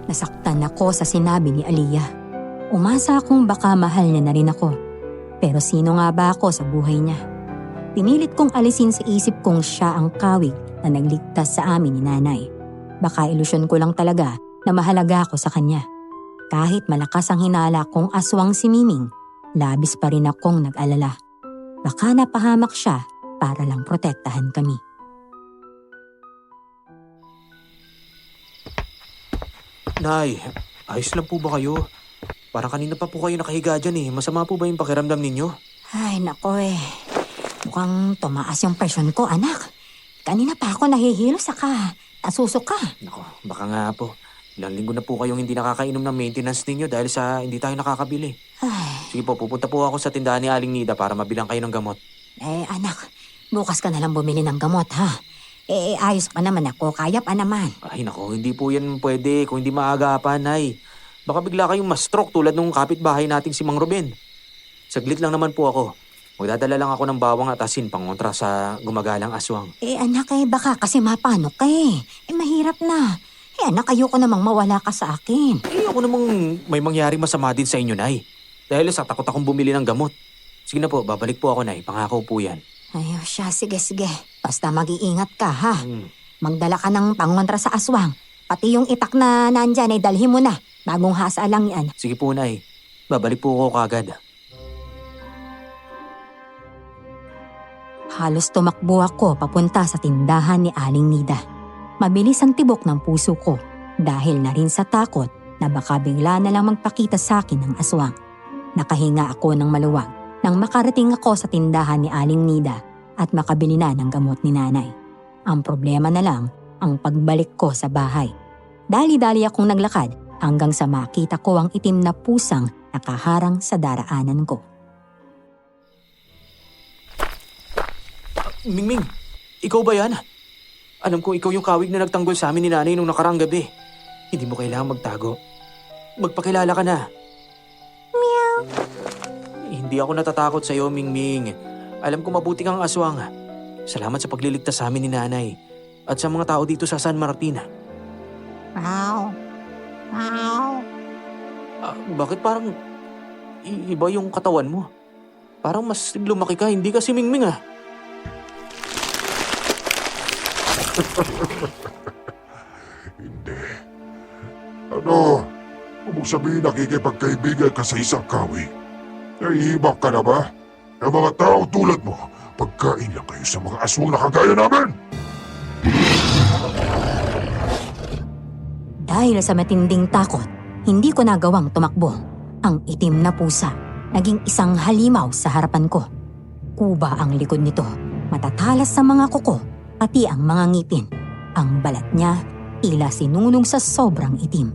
Nasaktan ako sa sinabi ni Aliyah. Umasa akong baka mahal niya na rin ako. Pero sino nga ba ako sa buhay niya? Pinilit kong alisin sa isip kong siya ang kawig na nagligtas sa amin ni nanay. Baka ilusyon ko lang talaga na mahalaga ako sa kanya. Kahit malakas ang hinala kong aswang si Miming, labis pa rin akong nag-alala. Baka napahamak siya para lang protektahan kami. Nay, ayos lang po ba kayo? Parang kanina pa po kayo nakahiga dyan eh. Masama po ba yung pakiramdam ninyo? Ay nako mukhang tumaas yung presyon ko, anak. Kanina pa ako nahihilo saka nasusok ka. Nako, baka nga po. Ilang linggo na po kayong hindi nakakainom ng maintenance ninyo dahil sa hindi tayo nakakabili. Ay, Sige po, pupunta po ako sa tindahan ni Aling Nida para mabilang kayo ng gamot. anak, bukas ka na lang bumili ng gamot, ha? Ayos pa naman ako, kaya pa naman. Ay nako, hindi po yan pwede kung hindi maagapan, Nay. Baka bigla kayong ma-stroke tulad nung kapitbahay nating si Mang Ruben. Saglit lang naman po ako. Magdadala lang ako ng bawang at asin pangontra sa gumagalang aswang. Anak, baka kasi mapanok ka mahirap na. Anak, ayoko namang mawala ka sa akin. Ako namang may mangyari masama din sa inyo, Nay. Dahil sa takot akong bumili ng gamot. Sige na po, babalik po ako, Nay. Pangako po yan. Ay, siya, sige. Basta mag-iingat ka, ha? Hmm. Magdala ka ng pangontra sa aswang. Pati yung itak na nandyan ay dalhin mo na. Bagong hasa lang yan. Sige po, Nay. Babalik po ako kagad. Halos tumakbo ako papunta sa tindahan ni Aling Nida. Mabilis ang tibok ng puso ko dahil na rin sa takot na baka bigla na lang magpakita sa akin ng aswang. Nakahinga ako ng maluwag nang makarating ako sa tindahan ni Aling Nida at makabili na ng gamot ni nanay. Ang problema na lang ang pagbalik ko sa bahay. Dali-dali akong naglakad hanggang sa makita ko ang itim na pusang nakaharang sa daraanan ko. Mingming, ikaw ba yan? Alam ko ikaw yung kawig na nagtanggol sa amin ni nanay nung nakaraang gabi. Hindi mo kailangang magtago. Magpakilala ka na. Meow. Hindi ako natatakot sa'yo, Mingming. Alam ko mabuti kang aswang. Salamat sa pagliligtas sa amin ni nanay at sa mga tao dito sa San Martin. Wow. Wow. Bakit parang iba yung katawan mo? Parang mas lumaki ka, hindi ka si Mingming ah. Hindi. Ano? Ibig sabihin nakikipagkaibigan ka sa isang kawig. Nahihibak ka na ba? Ang mga tao tulad mo, pagkain lang kayo sa mga aswang na kagaya namin! Dahil sa matinding takot, hindi ko nagawang tumakbo. Ang itim na pusa, naging isang halimaw sa harapan ko. Kuba ang likod nito, matatalas sa mga kuko, pati ang mga ngipin. Ang balat niya, tila sinunong sa sobrang itim.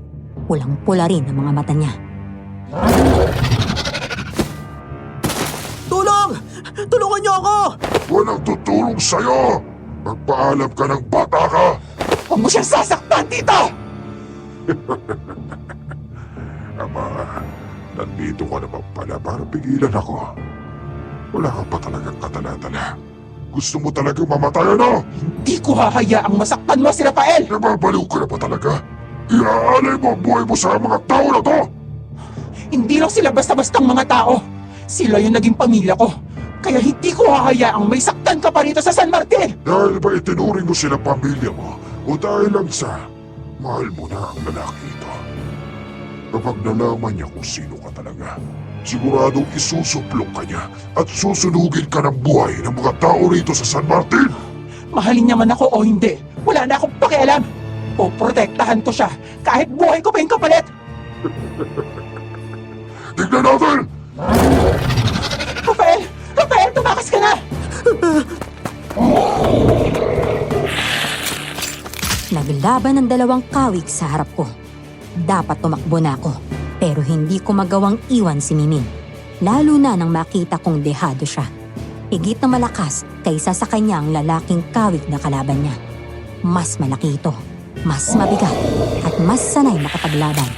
Pulang-pula rin ang mga mata niya. Tulong! Tulungan niyo ako! Walang tutulong sa'yo! Magpaalam ka ng bata ka! Huwag mo siyang sasaktan, tito! Ama, nandito ka naman pala para pigilan ako. Wala ka pa talagang katala-tala. Gusto mo talagang mamatay, ano? Di ko hahayaang masaktan mo si Rafael! Nababaliw ka na ba talaga? Iaalay mo ang buhay mo sa mga tao na to! Hindi lang sila basta-bastang mga tao. Sila yung naging pamilya ko. Kaya hindi ko hahayaang may saktan ka pa rito sa San Martin! Dahil ba itinuring mo sila pamilya mo? O dahil lang sa mahal mo na ang lalaki ito? Kapag nalaman niya kung sino ka talaga, siguradong isusuplong ka niya at susunugin ka ng buhay ng mga tao rito sa San Martin! Mahalin niya man ako o hindi, wala na akong pakialam. Poprotektahan ko siya kahit buhay ko pa yung kapalit. Tignan natin! Rafael! Rafael, tumakas ka na! Naglaban ang dalawang kawig sa harap ko. Dapat tumakbo na ako, pero hindi ko magawang iwan si Miming. Lalo na nang makita kong dehado siya. Higit na malakas kaysa sa kanyang lalaking kawig na kalaban niya. Mas malaki ito, mas mabigat, at mas sanay makapaglaban.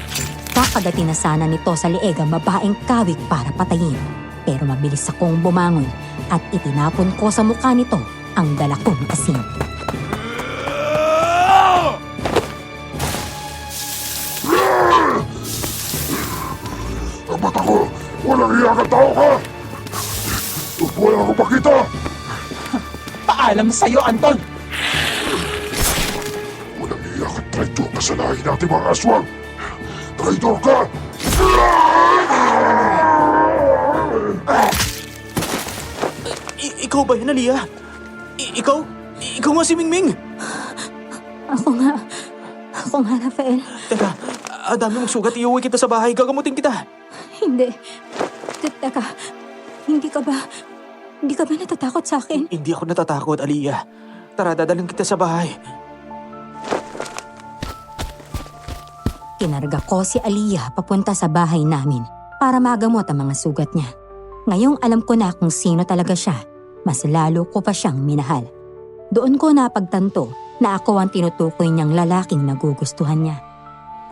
Kakagatin na sana nito sa leeg ang babaeng kawig para patayin. Pero mabilis akong bumangon at itinapon ko sa mukha nito ang dala kong asin. Ang mata ko! Walang iya ka tao ka! Wala akong makita! Paalam sa'yo, Anton! Walang iya ka, traitor ka sa lahi natin mga aswang! Traitor ka! Ikaw ba yan, Aliyah? Ikaw? Ikaw nga si Mingming! Ako nga, Rafael. Teka, dami mong sugat. Iuwi kita sa bahay. Gagamutin kita. Hindi. Teka, hindi ka ba natatakot sa akin? Hindi ako natatakot, Aliyah. Tara, dadalhin kita sa bahay. Kinarga ko si Aliyah papunta sa bahay namin para magamot ang mga sugat niya. Ngayong alam ko na kung sino talaga siya, mas lalo ko pa siyang minahal. Doon ko napagtanto na ako ang tinutukoy niyang lalaking nagugustuhan niya.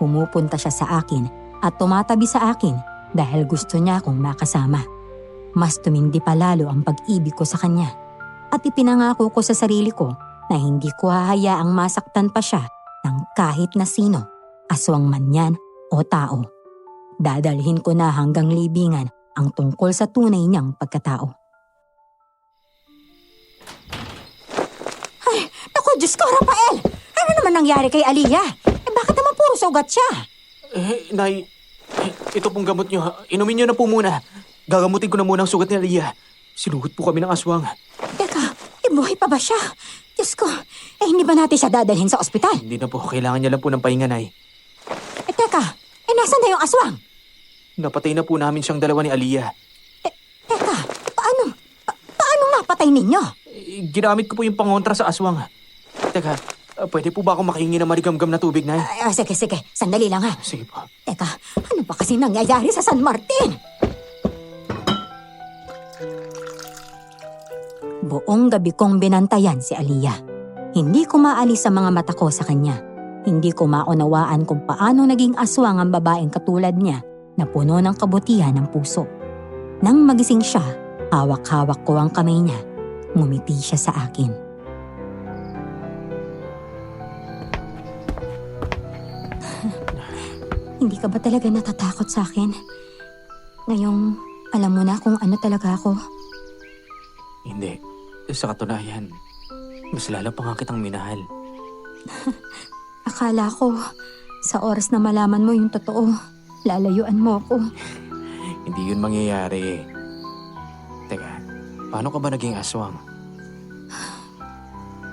Pumupunta siya sa akin at tumatabi sa akin dahil gusto niya akong makasama. Mas tumindi pa lalo ang pag-ibig ko sa kanya. At ipinangako ko sa sarili ko na hindi ko hahayaang masaktan pa siya ng kahit na sino, aswang man yan o tao. Dadalhin ko na hanggang libingan ang tungkol sa tunay niyang pagkatao. Ay, naku, Diyos ko, Rafael! Ano naman nangyari kay Aliyah? Bakit naman puro sugat siya? Nay, ito pong gamot niyo. Inumin niyo na po muna. Gagamutin ko na muna ang sugat ni Aliyah. Sinugot po kami ng aswang. Teka, buhay pa ba siya? Diyos ko, hindi ba natin siya dadalhin sa ospital? Hindi na po. Kailangan niya lang po ng pahinga, Nay. Teka, nasan na yung aswang? Napatay na po namin siyang dalawa ni Aliyah. Teka, paano napatay ninyo? Ginamit ko po yung pangontra sa aswang. Teka, pwede po ba ako makahingi ng marigamgam na tubig, Nay? Sige, sandali lang ha. Sige po. Teka, ano ba kasi nangyayari sa San Martin? Buong gabi kong binantayan si Aliyah. Hindi ko maalis sa mga mata ko sa kanya. Hindi ko maunawaan kung paano naging aswang ang babaeng katulad niya na puno ng kabutihan ng puso. Nang magising siya, hawak-hawak ko ang kamay niya. Ngumiti siya sa akin. Hindi ka ba talaga natatakot sa akin? Ngayong alam mo na kung ano talaga ako. Hindi. Sa katunayan, mas lalo pa nga kitang minahal. Akala ko, sa oras na malaman mo yung totoo, lalayuan mo ako. Hindi yun mangyayari. Teka, paano ka ba naging aswang?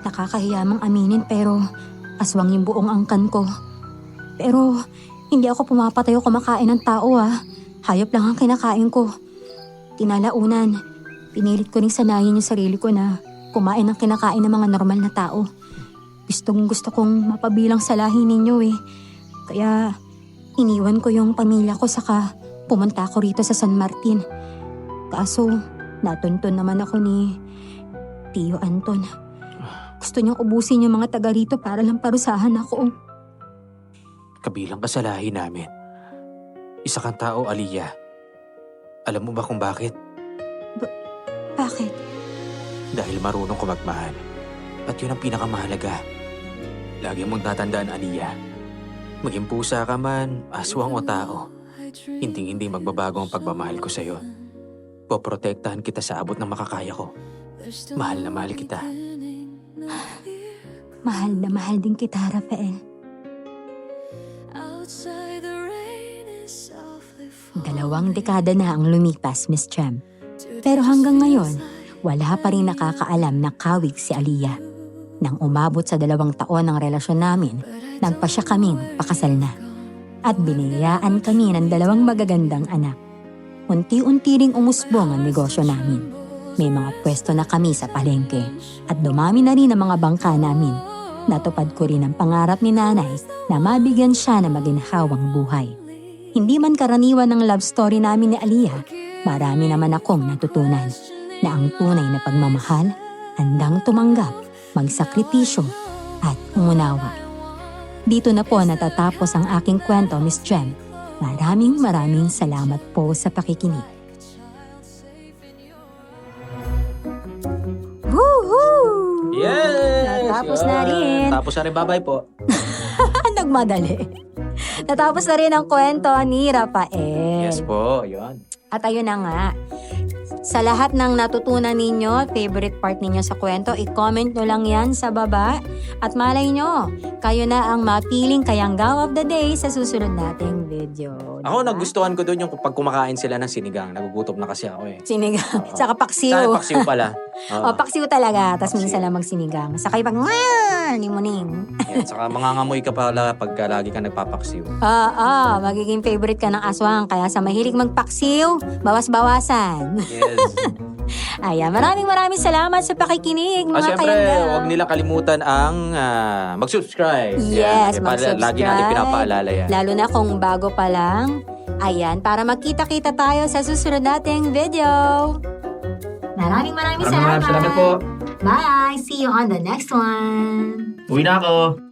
Nakakahiya mang aminin pero aswang yung buong angkan ko. Pero hindi ako pumapatay o kumakain ng tao Hayop lang ang kinakain ko. Tinalaunan, pinilit ko ring sanayin yung sarili ko na kumain ng kinakain ng mga normal na tao. Gusto kong mapabilang sa lahi ninyo Kaya iniwan ko yung pamilya ko saka pumunta ako rito sa San Martin. Kaso natuntun naman ako ni Tio Anton. Gusto niyang ubusin yung mga taga rito para lang parusahan ako. Kabilang ka sa lahi namin. Isa kang tao, Aliyah. Alam mo ba kung bakit? Bakit? Dahil marunong ka magmahal. At yun ang pinakamahalaga. Lagi mong tatandaan, Aliyah. Maging pusa ka man, aswang o tao, hindi magbabago ang pagmamahal ko sa'yo. Poprotektahan kita sa abot ng makakaya ko. Mahal na mahal kita. Mahal na mahal din kita, Rafael. 2 dekada na ang lumipas, Miss Chem. Pero hanggang ngayon, wala pa rin nakakaalam na kawig si Aliyah. Nang umabot sa 2 taon ng relasyon namin, nagpasya kaming pakasal na. At biniyayaan kami ng 2 magagandang anak. Unti-unti ring umusbong ang negosyo namin. May mga pwesto na kami sa palengke at dumami na rin ang mga bangka namin. Natupad ko rin ang pangarap ni nanay na mabigyan siya ng maginhawang buhay. Hindi man karaniwan ang love story namin ni Aliyah, marami naman akong natutunan na ang tunay na pagmamahal, handang tumanggap, magsakripisyo at umunawa. Dito na po natatapos ang aking kwento, Miss Jem. Maraming salamat po sa pakikinig. Woohoo! Yes! Natapos na rin. Tapos na rin, bye-bye po. Nagmadali. Natapos na rin ang kwento ni Rafael. Yes po, yun. At ayun na nga. Sa lahat ng natutunan ninyo, favorite part ninyo sa kwento, i-comment nyo lang yan sa baba. At malay nyo, kayo na ang mapiling Kayanggaw of the Day sa susunod nating video. Ako, nagustuhan ko doon yung pag kumakain sila ng sinigang. Nagugutom na kasi ako Sinigang. Saka paksiw. Saka paksiw pala. O, paksiw talaga. Tapos Paksiw. minsan lang magsinigang. Saka yung limuning. Yan, saka mangangamoy ka pala pagka lagi ka nagpapaksiw. Magiging favorite ka ng aswang. Kaya sa mahilig magpaksiw, bawas-bawasan. Yes. Ayan, maraming salamat sa pakikinig, mga Siyempre, Kayanggaw. huwag nila kalimutan ang mag-subscribe. Yes, Yan, mag-subscribe. Lagi natin pinapaalala yan. Lalo na kung bago pa lang. Ayan, para magkita-kita tayo sa susunod nating video. Maraming salamat. Salamat po. Bye! See you on the next one. Uwi na ako.